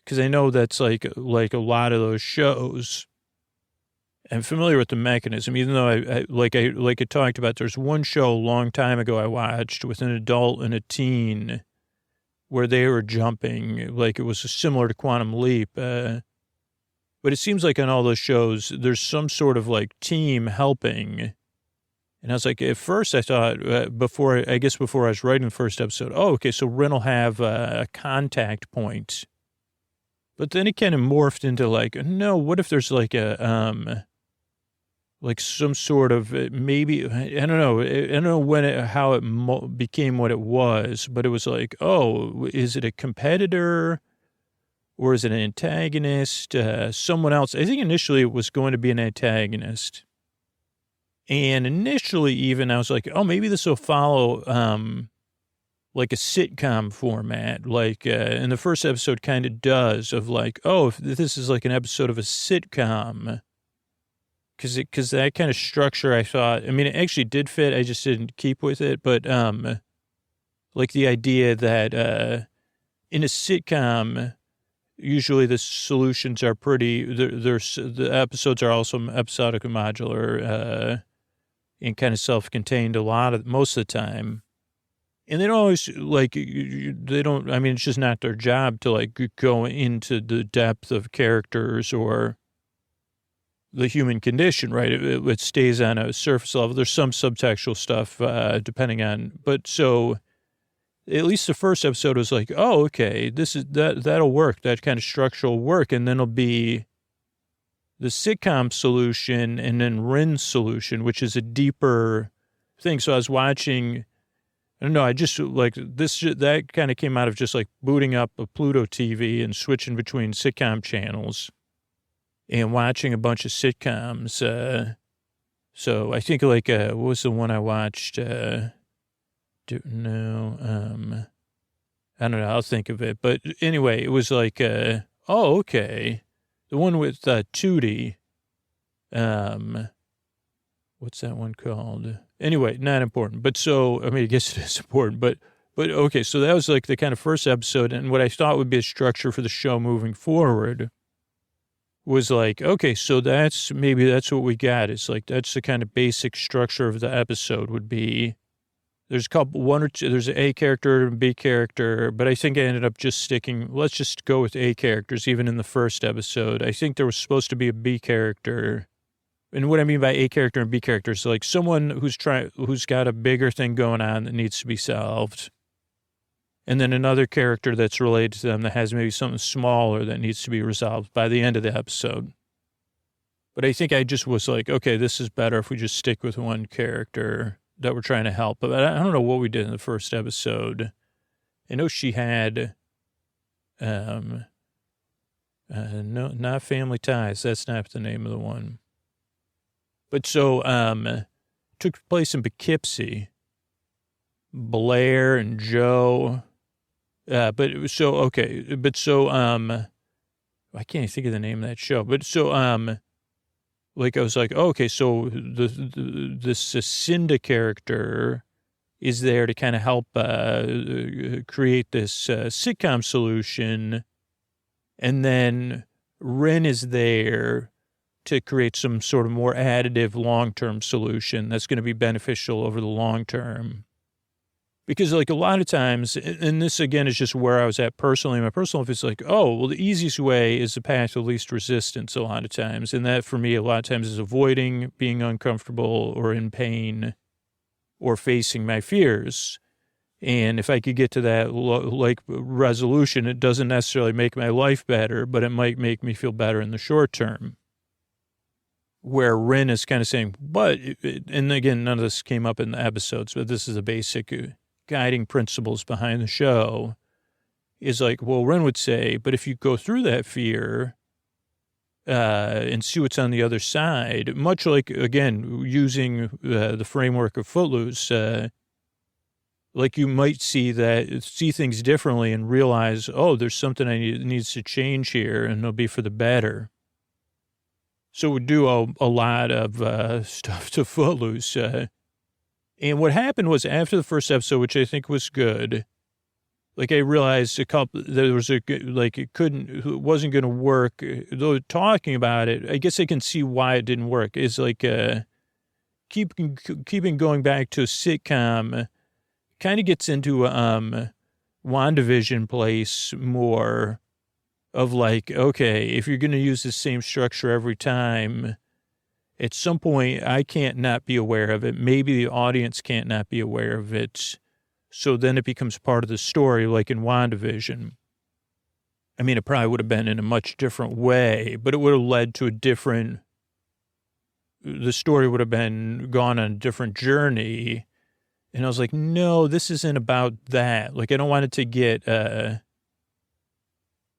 because I know that's like a lot of those shows. I'm familiar with the mechanism, even though I talked about, there's one show a long time ago I watched with an adult and a teen where they were jumping, like it was similar to Quantum Leap. But it seems like on all those shows, there's some sort of like team helping. And I was like, at first I thought, before I was writing the first episode, oh, okay, so Rin will have a contact point. But then it kind of morphed into like, no, what if there's like a, like some sort of, maybe, I don't know how it became what it was, but it was like, oh, is it a competitor or is it an antagonist? Someone else. I think initially it was going to be an antagonist. And initially even I was like, oh, maybe this will follow, like a sitcom format, like, in the first episode kind of does of like, oh, if this is like an episode of a sitcom. Cause that kind of structure, I thought, I mean, it actually did fit. I just didn't keep with it. But, like the idea that, in a sitcom, usually the solutions are pretty, the episodes are also episodic and modular. and kind of self-contained most of the time. And they don't always, like, they don't, I mean, it's just not their job to, like, go into the depth of characters or the human condition, right? It stays on a surface level. There's some subtextual stuff, depending on, but so at least the first episode was like, oh, okay, that'll work. That kind of structure will work. And then it'll be the sitcom solution and then Rin's solution, which is a deeper thing. So I was watching, I don't know, I just like this, that kind of came out of just like booting up a Pluto TV and switching between sitcom channels and watching a bunch of sitcoms. So I think like, what was the one I watched? I don't know. I'll think of it. But anyway, it was like, oh, okay. The one with Tootie. What's that one called? Anyway, not important. But so, I mean, I guess it is important. But okay, so that was like the kind of first episode. And what I thought would be a structure for the show moving forward was like, okay, so that's what we got. It's like, that's the kind of basic structure of the episode would be. There's there's an A character and a B character, but I think I ended up just let's just go with A characters, even in the first episode. I think there was supposed to be a B character. And what I mean by A character and B character is like someone who's got a bigger thing going on that needs to be solved. And then another character that's related to them that has maybe something smaller that needs to be resolved by the end of the episode. But I think I just was like, okay, this is better if we just stick with one character that we're trying to help. But I don't know what we did in the first episode. I know she had, no, not Family Ties. That's not the name of the one. But so, took place in Poughkeepsie. Blair and Joe. But it was so, okay. But so, I can't even think of the name of that show. But so, like I was like, oh, okay, so this Cinda character is there to kind of help create this sitcom solution, and then Rin is there to create some sort of more additive long-term solution that's going to be beneficial over the long term. Because like a lot of times, and this again is just where I was at personally, my personal life is like, oh, well, the easiest way is the path of least resistance a lot of times. And that for me, a lot of times is avoiding being uncomfortable or in pain or facing my fears. And if I could get to that like resolution, it doesn't necessarily make my life better, but it might make me feel better in the short term. Where Rin is kind of saying, but, and again, none of this came up in the episodes, but this is the basic guiding principles behind the show, is like, well, Rin would say, but if you go through that fear and see what's on the other side, much like, again, using the framework of Footloose, like you might see things differently and realize, oh, there's something needs to change here, and it'll be for the better. So we do a lot of stuff to Footloose. And what happened was after the first episode, which I think was good, like I realized it wasn't going to work. Though talking about it, I guess I can see why it didn't work. It's like keeping going back to a sitcom kind of gets into WandaVision place more. Of like, okay, if you're going to use the same structure every time, at some point I can't not be aware of it. Maybe the audience can't not be aware of it. So then it becomes part of the story, like in WandaVision. I mean, it probably would have been in a much different way, but it would have led to the story would have been gone on a different journey. And I was like, no, this isn't about that. Like, I don't want it to get,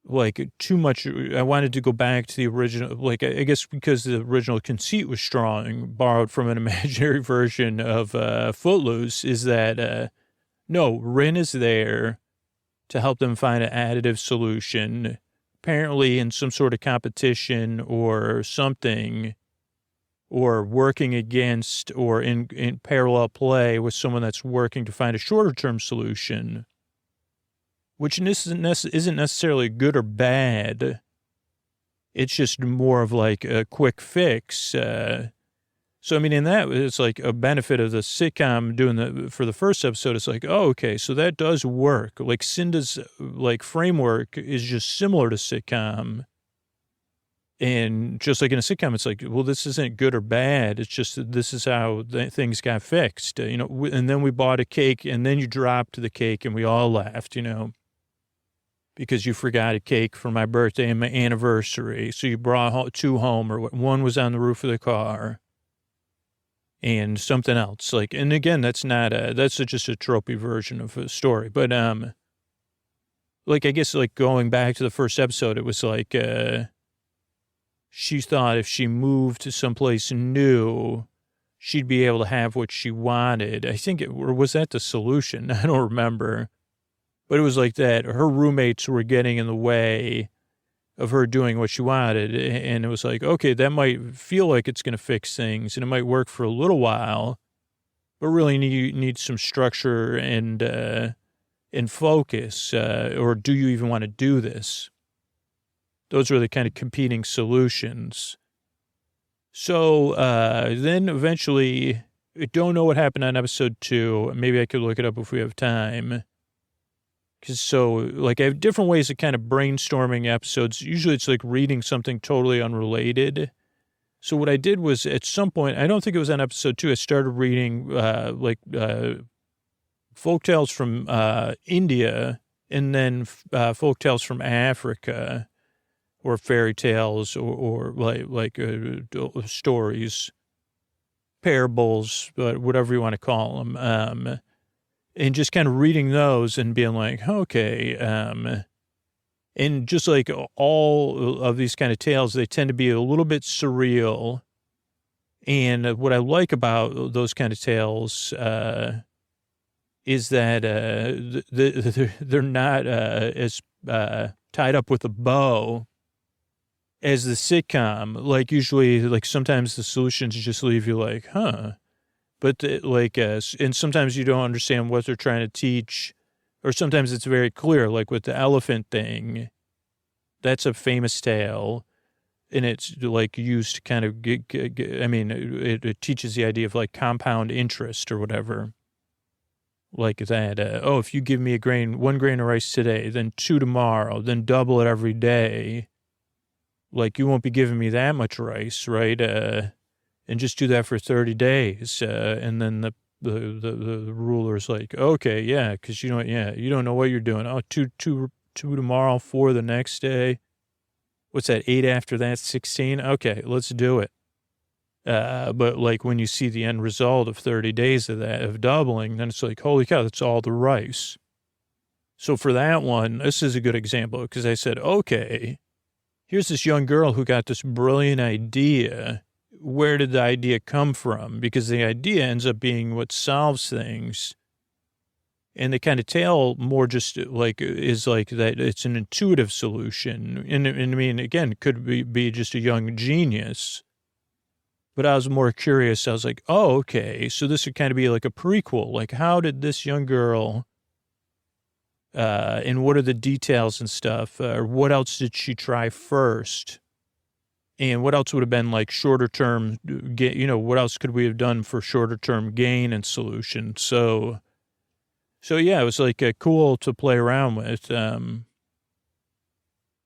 like too much. I wanted to go back to the original, like, I guess because the original conceit was strong, borrowed from an imaginary version of Footloose, is that, no, Rin is there to help them find an additive solution, apparently in some sort of competition or something, or working against or in parallel play with someone that's working to find a shorter term solution. Which isn't necessarily good or bad. It's just more of like a quick fix. So So, I mean, in that, it's like a benefit of the sitcom doing for the first episode. It's like, oh, okay, so that does work. Like Cinda's like framework is just similar to sitcom. And just like in a sitcom, it's like, well, this isn't good or bad. It's just that this is how things got fixed, and then we bought a cake and then you dropped the cake and we all laughed, because you forgot a cake for my birthday and my anniversary. So you brought two home, or one was on the roof of the car and something else. Like, and again, that's just a tropey version of a story. But, like, I guess like going back to the first episode, it was like, she thought if she moved to someplace new, she'd be able to have what she wanted. I think or was that the solution? I don't remember. But it was like that. Her roommates were getting in the way of her doing what she wanted. And it was like, okay, that might feel like it's going to fix things and it might work for a little while, but really need some structure and focus. Or do you even want to do this? Those were the kind of competing solutions. So then eventually, I don't know what happened on episode 2. Maybe I could look it up if we have time. So, like, I have different ways of kind of brainstorming episodes. Usually it's like reading something totally unrelated. So what I did was at some point, I don't think it was on episode 2, I started reading folktales from India and then folktales from Africa. Or fairy tales, or stories, parables, whatever you want to call them, and just kind of reading those and being like, okay, and just like all of these kind of tales, they tend to be a little bit surreal. And what I like about those kind of tales is that they're not as tied up with a bow as the sitcom. Like usually, like sometimes the solutions just leave you like, huh. But and sometimes you don't understand what they're trying to teach, or sometimes it's very clear, like with the elephant thing. That's a famous tale, and it's like used to kind of it teaches the idea of like compound interest or whatever. Like that, if you give me one grain of rice today, then 2 tomorrow, then double it every day. Like, you won't be giving me that much rice, right? And just do that for 30 days. And then the ruler's like, okay, yeah, because you don't know what you're doing. Oh, two tomorrow, 4 the next day. What's that, 8 after that, 16? Okay, let's do it. But like when you see the end result of 30 days of that, of doubling, then it's like, holy cow, that's all the rice. So for that one, this is a good example because I said, okay, here's this young girl who got this brilliant idea. Where did the idea come from? Because the idea ends up being what solves things. And the kind of tale more just like is like that it's an intuitive solution. And I mean, again, it could be just a young genius. But I was more curious. I was like, oh, okay. So this would kind of be like a prequel. Like, how did this young girl, and what are the details and stuff? Or what else did she try first? And what else would have been like shorter term, what else could we have done for shorter term gain and solution? So yeah, it was like cool to play around with.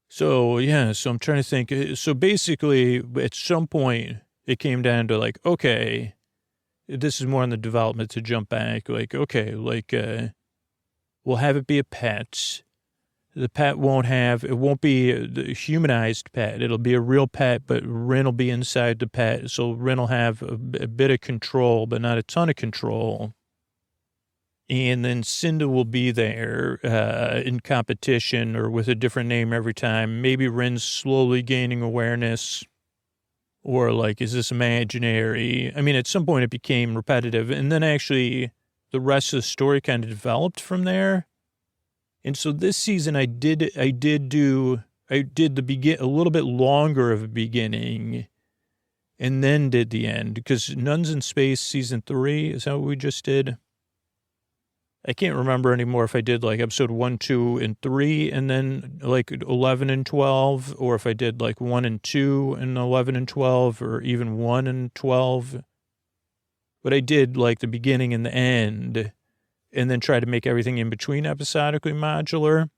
So I'm trying to think. So basically at some point it came down to like, okay, this is more on the development to jump back. Like, okay, like, we'll have it be a pet. The pet it won't be a humanized pet. It'll be a real pet, but Rin will be inside the pet. So Rin will have a bit of control, but not a ton of control. And then Cinda will be there in competition or with a different name every time. Maybe Rin's slowly gaining awareness. Or like, is this imaginary? I mean, at some point it became repetitive. And then actually the rest of the story kind of developed from there. And so this season I did a little bit longer of a beginning and then did the end, because Nuns in Space season 3, is that what we just did? I can't remember anymore if I did like episode 1, 2, and 3 and then like 11 and 12, or if I did like 1 and 2 and 11 and 12, or even 1 and 12. but I did like the beginning and the end, and then try to make everything in between episodically modular.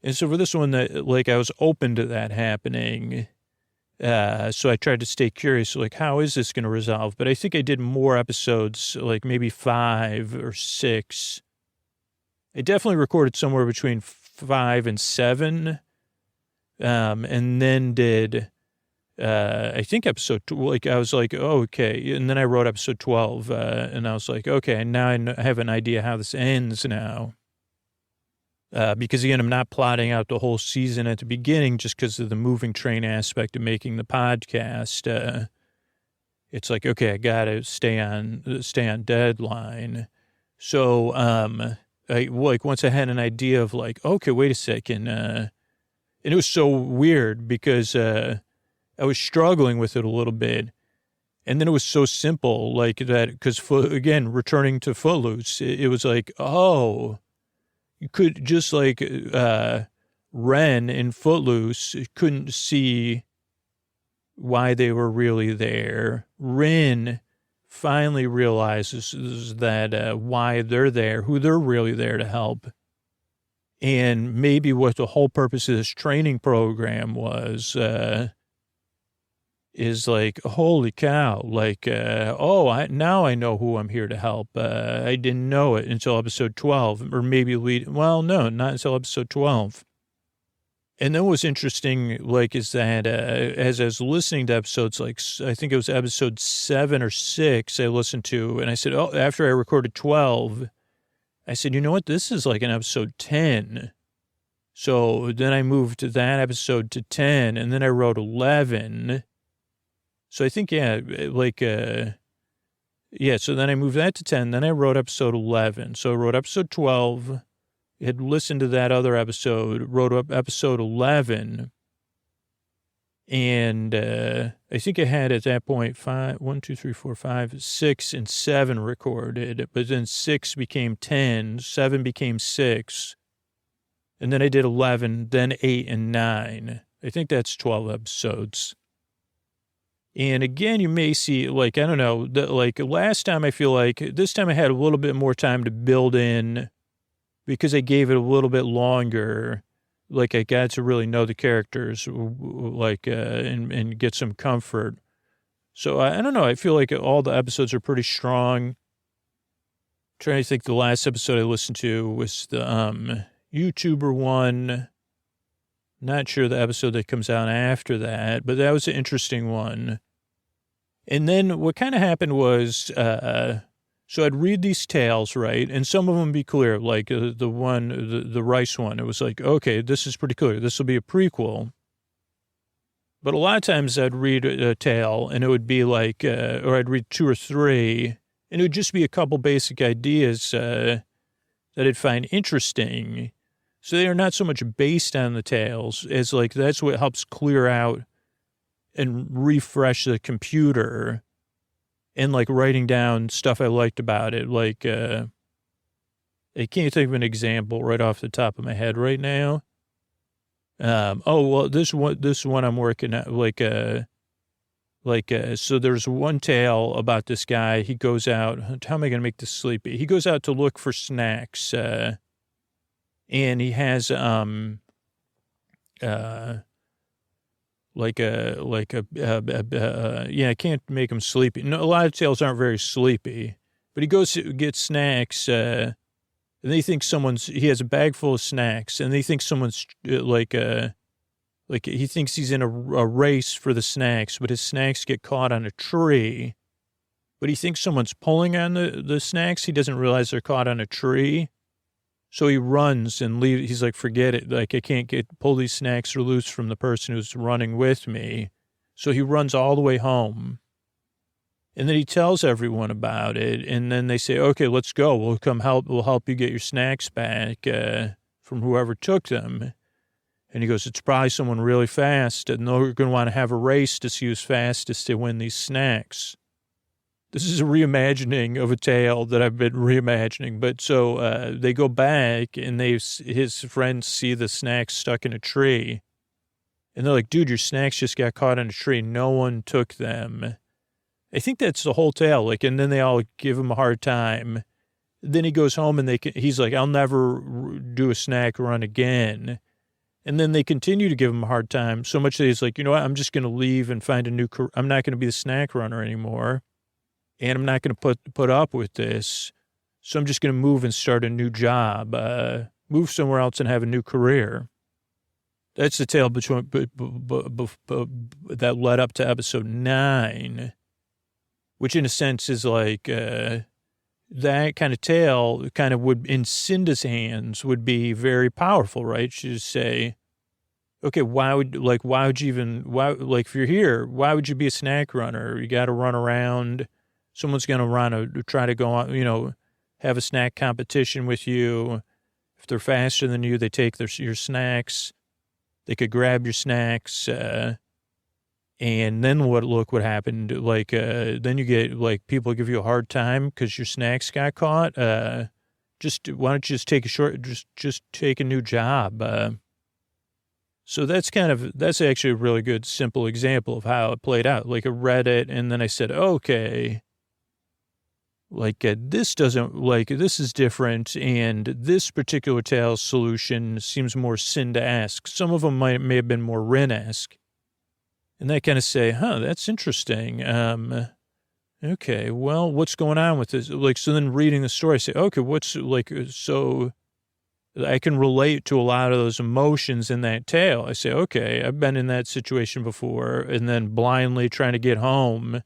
And so for this one, that like I was open to that happening. So I tried to stay curious, like, how is this going to resolve? But I think I did more episodes, like maybe 5 or 6. I definitely recorded somewhere between 5 and 7. And then did, I think like, I was like, oh, okay. And then I wrote episode 12, and I was like, okay, now I have an idea how this ends now. Because again, I'm not plotting out the whole season at the beginning just because of the moving train aspect of making the podcast. It's like, okay, I gotta stay on deadline. So, I like once I had an idea of like, okay, wait a second, and it was so weird because I was struggling with it a little bit, and then it was so simple like that because again, returning to Footloose, it was like, oh. You could just like Ren in Footloose couldn't see why they were really there. Ren finally realizes that why they're there, who they're really there to help. And maybe what the whole purpose of this training program was is like, holy cow, like, now I know who I'm here to help. I didn't know it until episode 12, or maybe no, not until episode 12. And then what's interesting, like, is that as I was listening to episodes, like, I think it was episode 7 or 6 I listened to, and I said, oh, after I recorded 12, I said, you know what, this is like an episode 10. So then I moved to that episode to 10, and then I wrote 11. So I think, yeah, like, so then I moved that to 10, then I wrote episode 11. So I wrote episode 12, had listened to that other episode, wrote up episode 11, and I think I had at that point 6 and 7 recorded, but then 6 became 10, 7 became 6, and then I did 11, then 8 and 9. I think that's 12 episodes. And again, you may see, like, I don't know, like last time, I feel like this time I had a little bit more time to build in because I gave it a little bit longer. Like I got to really know the characters, like, and get some comfort. So I don't know. I feel like all the episodes are pretty strong. Trying to think, the last episode I listened to was the YouTuber one. Not sure the episode that comes out after that, but that was an interesting one. And then what kind of happened was, so I'd read these tales, right? And some of them be clear, like the rice one. It was like, okay, this is pretty clear. This will be a prequel. But a lot of times I'd read a tale and it would be like, or I'd read 2 or 3, and it would just be a couple basic ideas that I'd find interesting. So they are not so much based on the tales as like that's what helps clear out and refresh the computer, and like writing down stuff I liked about it. Like, I can't think of an example right off the top of my head right now. This one I'm working at, so there's one tale about this guy. He goes out, how am I going to make this sleepy? He goes out to look for snacks, and he has, yeah, I can't make him sleepy. No, a lot of tales aren't very sleepy, but he goes to get snacks, and they think he has a bag full of snacks, and they think someone's, like he thinks he's in a race for the snacks, but his snacks get caught on a tree, but he thinks someone's pulling on the snacks. He doesn't realize they're caught on a tree. So he runs and leaves. He's like, forget it. Like, I can't pull these snacks loose from the person who's running with me. So he runs all the way home. And then he tells everyone about it. And then they say, okay, let's go. We'll come help. We'll help you get your snacks back from whoever took them. And he goes, it's probably someone really fast. And they're going to want to have a race to see who's fastest to win these snacks. This is a reimagining of a tale that I've been reimagining. But so they go back and his friends see the snacks stuck in a tree. And they're like, dude, your snacks just got caught in a tree. No one took them. I think that's the whole tale. Like, and then they all give him a hard time. Then he goes home and he's like, I'll never do a snack run again. And then they continue to give him a hard time so much that he's like, you know what? I'm just going to leave and find a new career. I'm not going to be the snack runner anymore. And I'm not going to put up with this. So I'm just going to move and start a new job, move somewhere else and have a new career. That's the tale between, that led up to episode 9, which in a sense is like, that kind of tale kind of would, in Cinda's hands, would be very powerful, right? She'd say, okay, why would you even, if you're here, why would you be a snack runner? You got to run around. Someone's going to try to go on, have a snack competition with you. If they're faster than you, they take your snacks. They could grab your snacks. And then look what happened. Then you get people give you a hard time because your snacks got caught. Why don't you just take just take a new job? So that's actually a really good, simple example of how it played out. Like I read it and then I said, okay, this is different. And this particular tale solution seems more Cinda-esque. Some of them may have been more Rin-esque. And they kind of say, that's interesting. Okay, well, what's going on with this? So then reading the story, I say, okay, so I can relate to a lot of those emotions in that tale. I say, okay, I've been in that situation before, and then blindly trying to get home,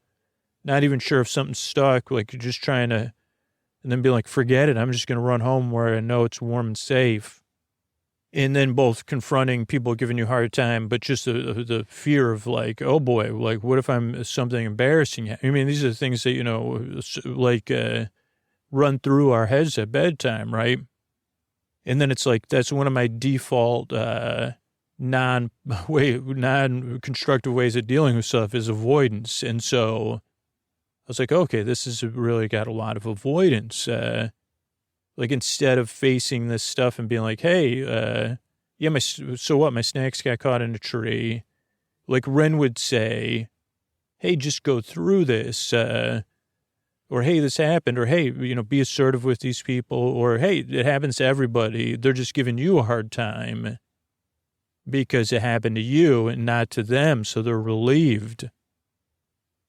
not even sure if something's stuck, just trying to, and then be like, forget it, I'm just going to run home where I know it's warm and safe. And then both confronting people giving you a hard time, but just the fear of oh boy, what if I'm something embarrassing? I mean, these are the things that, run through our heads at bedtime, right? And then it's that's one of my default, non-constructive ways of dealing with stuff is avoidance. And so I was like, okay, this has really got a lot of avoidance. Instead of facing this stuff and being like, hey, so what? My snacks got caught in a tree. Ren would say, hey, just go through this. Or, hey, this happened. Or, hey, be assertive with these people. Or, hey, it happens to everybody. They're just giving you a hard time because it happened to you and not to them. So they're relieved.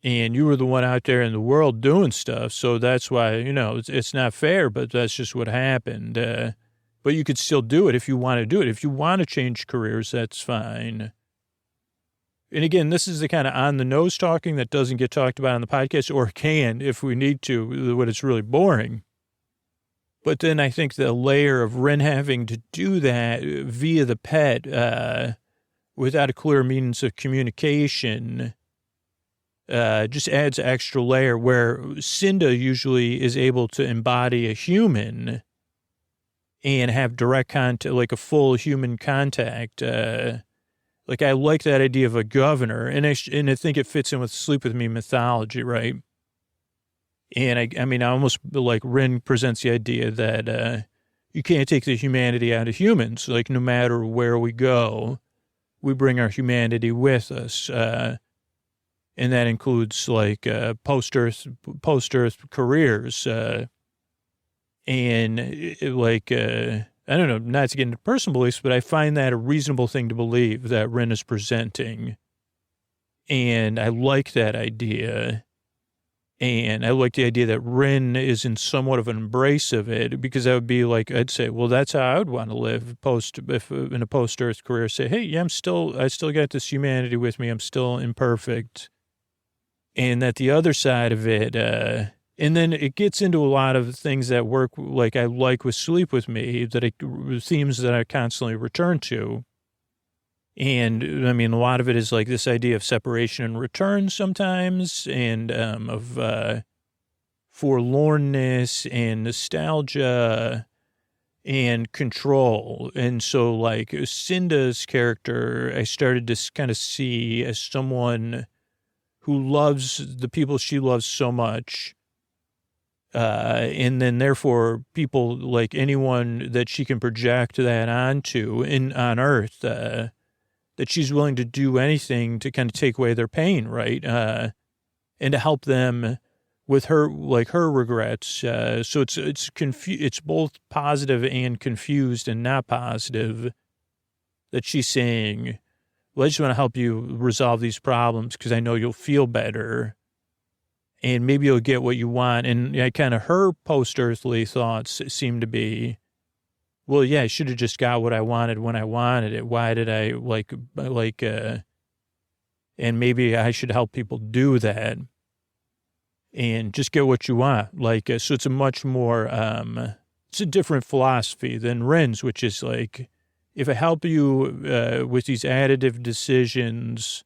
And you were the one out there in the world doing stuff. So that's why, it's not fair, but that's just what happened. But you could still do it if you want to do it. If you want to change careers, that's fine. And again, this is the kind of on the nose talking that doesn't get talked about on the podcast, or can if we need to, when it's really boring. But then I think the layer of Ren having to do that via the pet, without a clear means of communication, just adds an extra layer where Cinda usually is able to embody a human and have direct contact, a full human contact. I like that idea of a governor, and I think it fits in with Sleep With Me mythology, right? And I almost Rin presents the idea that you can't take the humanity out of humans. No matter where we go, we bring our humanity with us. And that includes post-Earth careers. I don't know, not to get into personal beliefs, but I find that a reasonable thing to believe that Ren is presenting. And I like that idea. And I like the idea that Ren is in somewhat of an embrace of it, because that would be I'd say, well, that's how I would want to live if in a post-Earth career. Say, hey, yeah, I still got this humanity with me. I'm still imperfect. And that the other side of it, and then it gets into a lot of things that work, I like with Sleep With Me, themes that I constantly return to. And a lot of it is this idea of separation and return sometimes, and of forlornness and nostalgia and control. And so Cinda's character, I started to kind of see as someone who loves the people she loves so much. And then therefore people anyone that she can project that onto on Earth, that she's willing to do anything to kind of take away their pain. Right. and to help them with her, like her regrets. So it's both positive and confused and not positive that she's saying, well, I just want to help you resolve these problems because I know you'll feel better and maybe you'll get what you want. And kind of her post-earthly thoughts seem to be, well, yeah, I should have just got what I wanted when I wanted it. Why did I and maybe I should help people do that and just get what you want. So it's a much more, it's a different philosophy than Ren's, which is like, if I help you with these additive decisions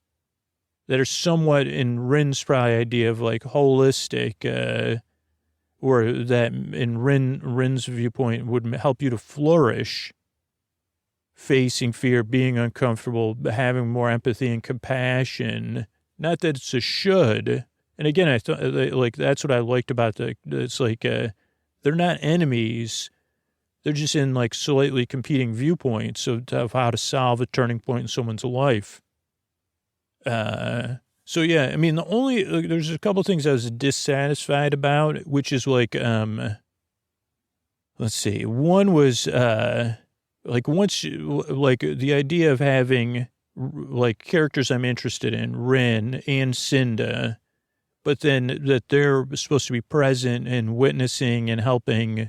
that are somewhat in Ren's probably idea of like holistic, or that in Ren's viewpoint would help you to flourish, facing fear, being uncomfortable, having more empathy and compassion. Not that it's a should. And again, I thought like that's what I liked about it's like they're not enemies. They're just in like slightly competing viewpoints of how to solve a turning point in someone's life. So yeah, I mean, there's a couple of things I was dissatisfied about, which is like, let's see. One was, like the idea of having like characters I'm interested in, Rin and Cinda, but then that they're supposed to be present and witnessing and helping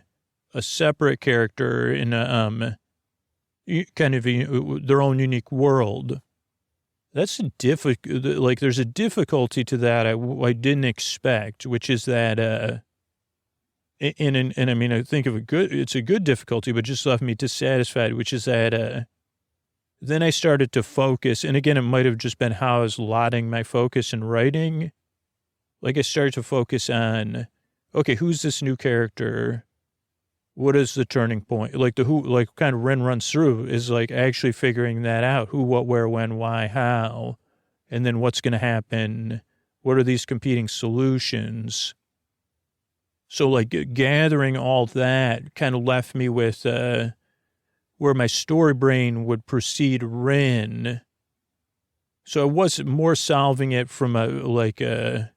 a separate character in a, kind of their own unique world. That's a like there's a difficulty to that I didn't expect, which is that, and I mean, I think it's a good difficulty, but just left me dissatisfied, which is that, then I started to focus, and again, it might have just been how I was lotting my focus in writing. Like I started to focus on, okay, who's this new character? What is the turning point? Like kind of Ren runs through is like actually figuring that out. Who, what, where, when, why, how, and then what's going to happen? What are these competing solutions? So like gathering all that kind of left me with, where my story brain would precede Ren. So I was more solving it from a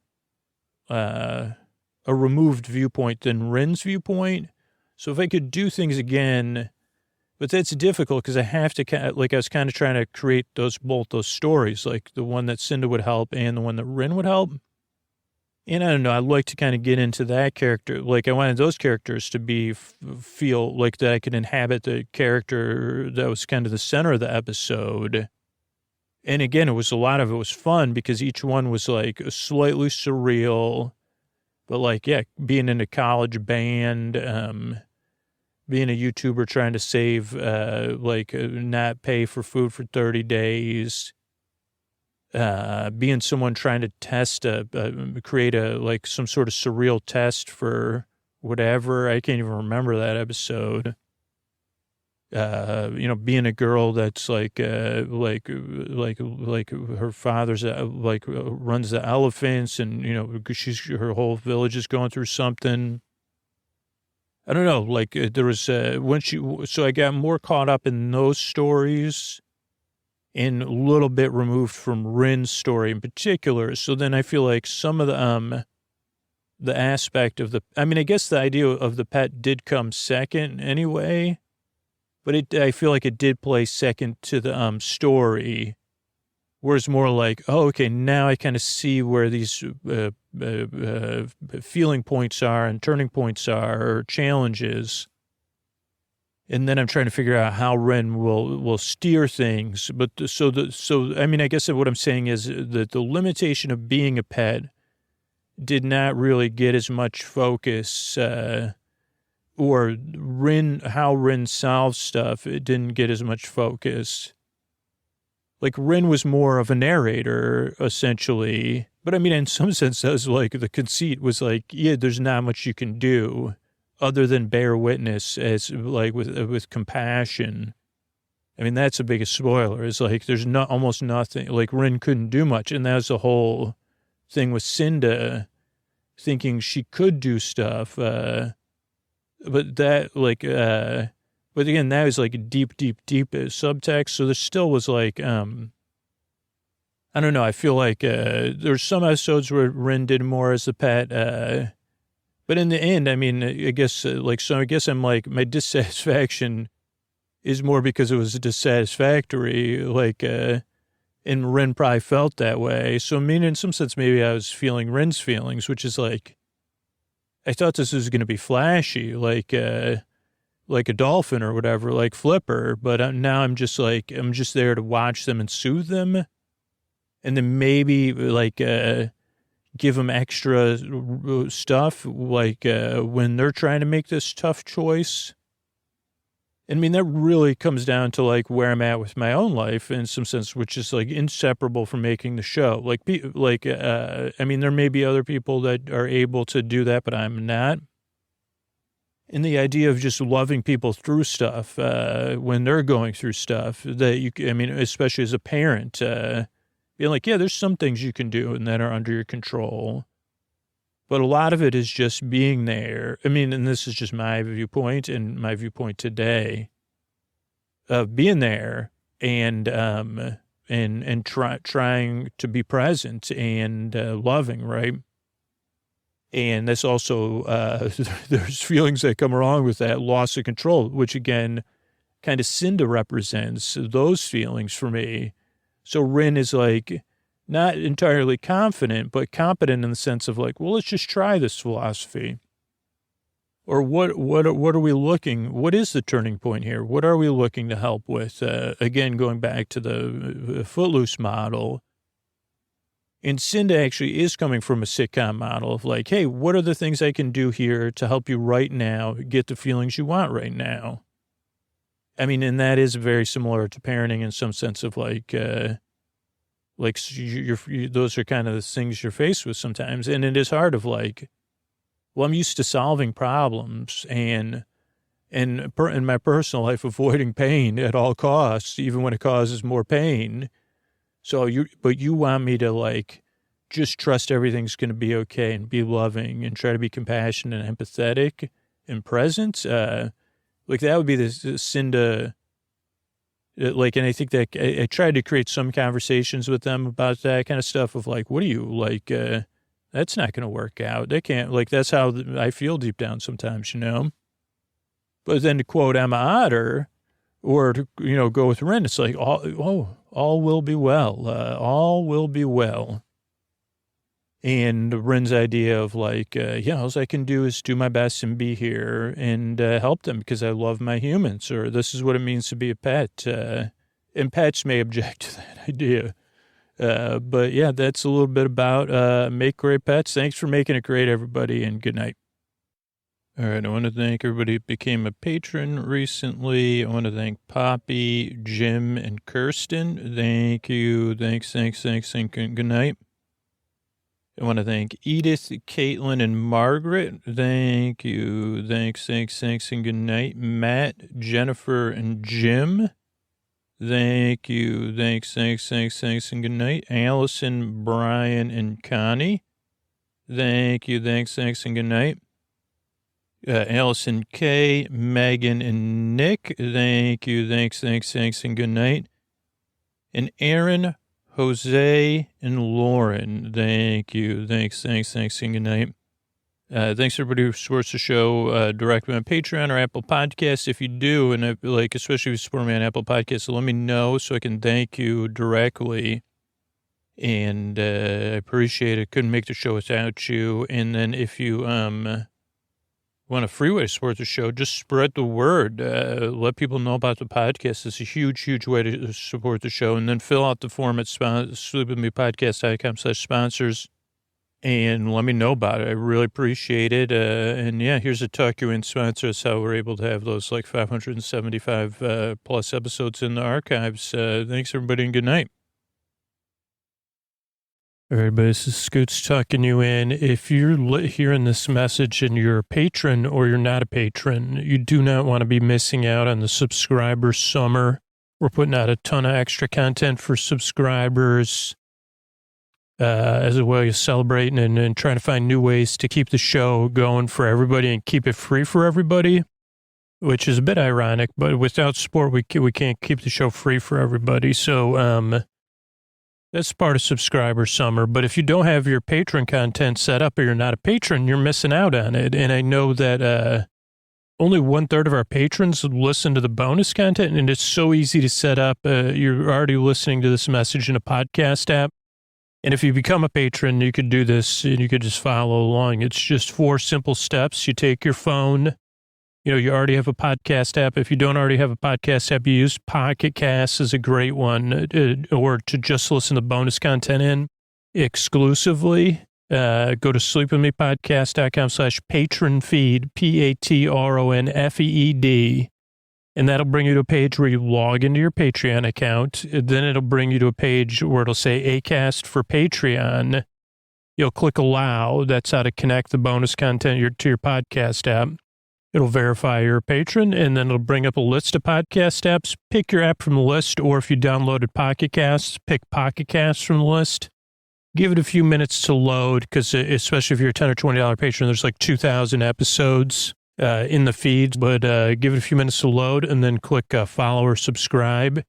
removed viewpoint than Ren's viewpoint. So if I could do things again, but that's difficult because I have to, like I was kind of trying to create both those stories, like the one that Cinda would help and the one that Rin would help. And I don't know, I'd like to kind of get into that character. Like I wanted those characters to feel like that I could inhabit the character that was kind of the center of the episode. And again, a lot of it was fun because each one was like slightly surreal, but like, yeah, being in a college band, being a YouTuber trying to save, not pay for food for 30 days, being someone trying to create some sort of surreal test for whatever. I can't even remember that episode. Being a girl that's like her father's runs the elephants, and her whole village is going through something. I don't know. Like there was so I got more caught up in those stories, and a little bit removed from Rin's story in particular. So then I feel like some of the aspect of I guess the idea of the pet did come second anyway. But I feel like it did play second to the story, whereas more like, oh, okay, now I kind of see where these feeling points are and turning points are, or challenges, and then I'm trying to figure out how Ren will steer things. But I guess what I'm saying is that the limitation of being a pet did not really get as much focus. Or how Rin solves stuff, it didn't get as much focus. Like Rin was more of a narrator, essentially. But I mean, in some sense, that was like the conceit was like, yeah, there's not much you can do other than bear witness as like with compassion. I mean, that's the biggest spoiler. Is like there's almost nothing. Like Rin couldn't do much, and that was the whole thing with Cinda thinking she could do stuff. But that, but again, that was like a deep subtext. So there still was like, I I don't know. I feel like there's some episodes where Rin did more as a pet. But in the end, I mean, I guess I guess I'm like, my dissatisfaction is more because it was dissatisfactory. And Rin probably felt that way. So I mean, in some sense, maybe I was feeling Rin's feelings, which is like, I thought this was going to be flashy, like a dolphin or whatever, like Flipper. But now I'm just there to watch them and soothe them. And then maybe give them extra stuff, when they're trying to make this tough choice. I mean, that really comes down to like where I'm at with my own life in some sense, which is like inseparable from making the show. I mean, there may be other people that are able to do that, but I'm not. And the idea of just loving people through stuff, when they're going through stuff especially as a parent, being like, yeah, there's some things you can do and that are under your control. But a lot of it is just being there. I mean, and this is just my viewpoint and my viewpoint today of being there and trying to be present and loving, right? And that's also, there's feelings that come along with that loss of control, which again, kind of Cinda represents those feelings for me. So Rin is like, not entirely confident, but competent in the sense of like, well, let's just try this philosophy. Or what are we what is the turning point here? What are we looking to help with? Again, going back to the Footloose model. And Cinda actually is coming from a sitcom model of like, hey, what are the things I can do here to help you right now get the feelings you want right now? I mean, and that is very similar to parenting in some sense of those are kind of the things you're faced with sometimes. And it is hard of like, well, I'm used to solving problems and in my personal life, avoiding pain at all costs, even when it causes more pain. But you want me to like, just trust everything's going to be okay and be loving and try to be compassionate and empathetic and present. That would be the Cinda. And I think that I tried to create some conversations with them about that kind of stuff of like, what do you like, that's not going to work out. They can't that's how I feel deep down sometimes, but then to quote Emma Otter or to, go with Ren, it's like, all will be well. All will be well. And Ren's idea of like, all I can do is do my best and be here and help them because I love my humans, or this is what it means to be a pet. And pets may object to that idea. But yeah, that's a little bit about Make Great Pets. Thanks for making it great, everybody, and good night. All right, I want to thank everybody who became a patron recently. I want to thank Poppy, Jim, and Kirsten. Thank you. Thanks, and good night. I want to thank Edith, Caitlin, and Margaret. Thank you. Thanks, and good night. Matt, Jennifer, and Jim. Thank you. Thanks, and good night. Allison, Brian, and Connie. Thank you. Thanks, and good night. Allison K, Megan, and Nick. Thank you. Thanks, and good night. And Aaron, Jose, and Lauren. Thank you. Thanks, and good night. Thanks everybody who supports the show directly on Patreon or Apple Podcasts. If you do, and especially if you support me on Apple Podcasts, so let me know so I can thank you directly. And I appreciate it. Couldn't make the show without you. And then if you want a free way to support the show, just spread the word. Let people know about the podcast. It's a huge way to support the show. And then fill out the form at sleepwithmepodcast.com/sponsors and let me know about it. I really appreciate it. And yeah, here's a tuck you in sponsor. That's how we're able to have those 575 plus episodes in the archives. Thanks everybody and good night. All right, everybody, this is Scoots tucking you in. If you're hearing this message and you're a patron or you're not a patron, you do not want to be missing out on the subscriber summer. We're putting out a ton of extra content for subscribers as a way of celebrating and trying to find new ways to keep the show going for everybody and keep it free for everybody, which is a bit ironic, but without support, we can't keep the show free for everybody. So, That's part of subscriber summer. But if you don't have your patron content set up or you're not a patron, you're missing out on it. And I know that only 1/3 of our patrons listen to the bonus content, and it's so easy to set up. You're already listening to this message in a podcast app. And if you become a patron, you could do this and you could just follow along. It's just 4 simple steps. You take your phone. You already have a podcast app. If you don't already have a podcast app, you use Pocket Cast is a great one, or to just listen to bonus content in exclusively. Go to sleepwithmepodcast.com/patron feed, PATRONFEED, and that'll bring you to a page where you log into your Patreon account. Then it'll bring you to a page where it'll say Acast for Patreon. You'll click allow. That's how to connect the bonus content to your podcast app. It'll verify you're a patron, and then it'll bring up a list of podcast apps. Pick your app from the list, or if you downloaded Pocket Casts, pick Pocket Casts from the list. Give it a few minutes to load, because especially if you're a $10 or $20 patron, there's like 2,000 episodes in the feeds, but give it a few minutes to load, and then click follow or subscribe,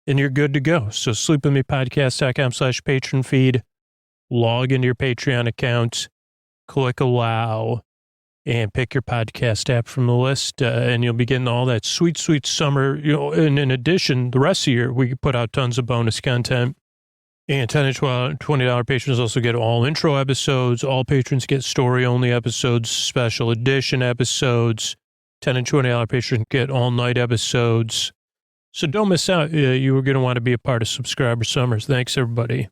and you're good to go. So sleepwithmepodcast.com/patron feed, log into your Patreon account, click allow, and pick your podcast app from the list, and you'll be getting all that sweet, sweet summer. And in addition, the rest of the year, we put out tons of bonus content. And $10 to $20 patrons also get all intro episodes. All patrons get story-only episodes, special edition episodes. $10 and $20 patrons get all-night episodes. So don't miss out. You were going to want to be a part of Subscriber Summers. Thanks, everybody.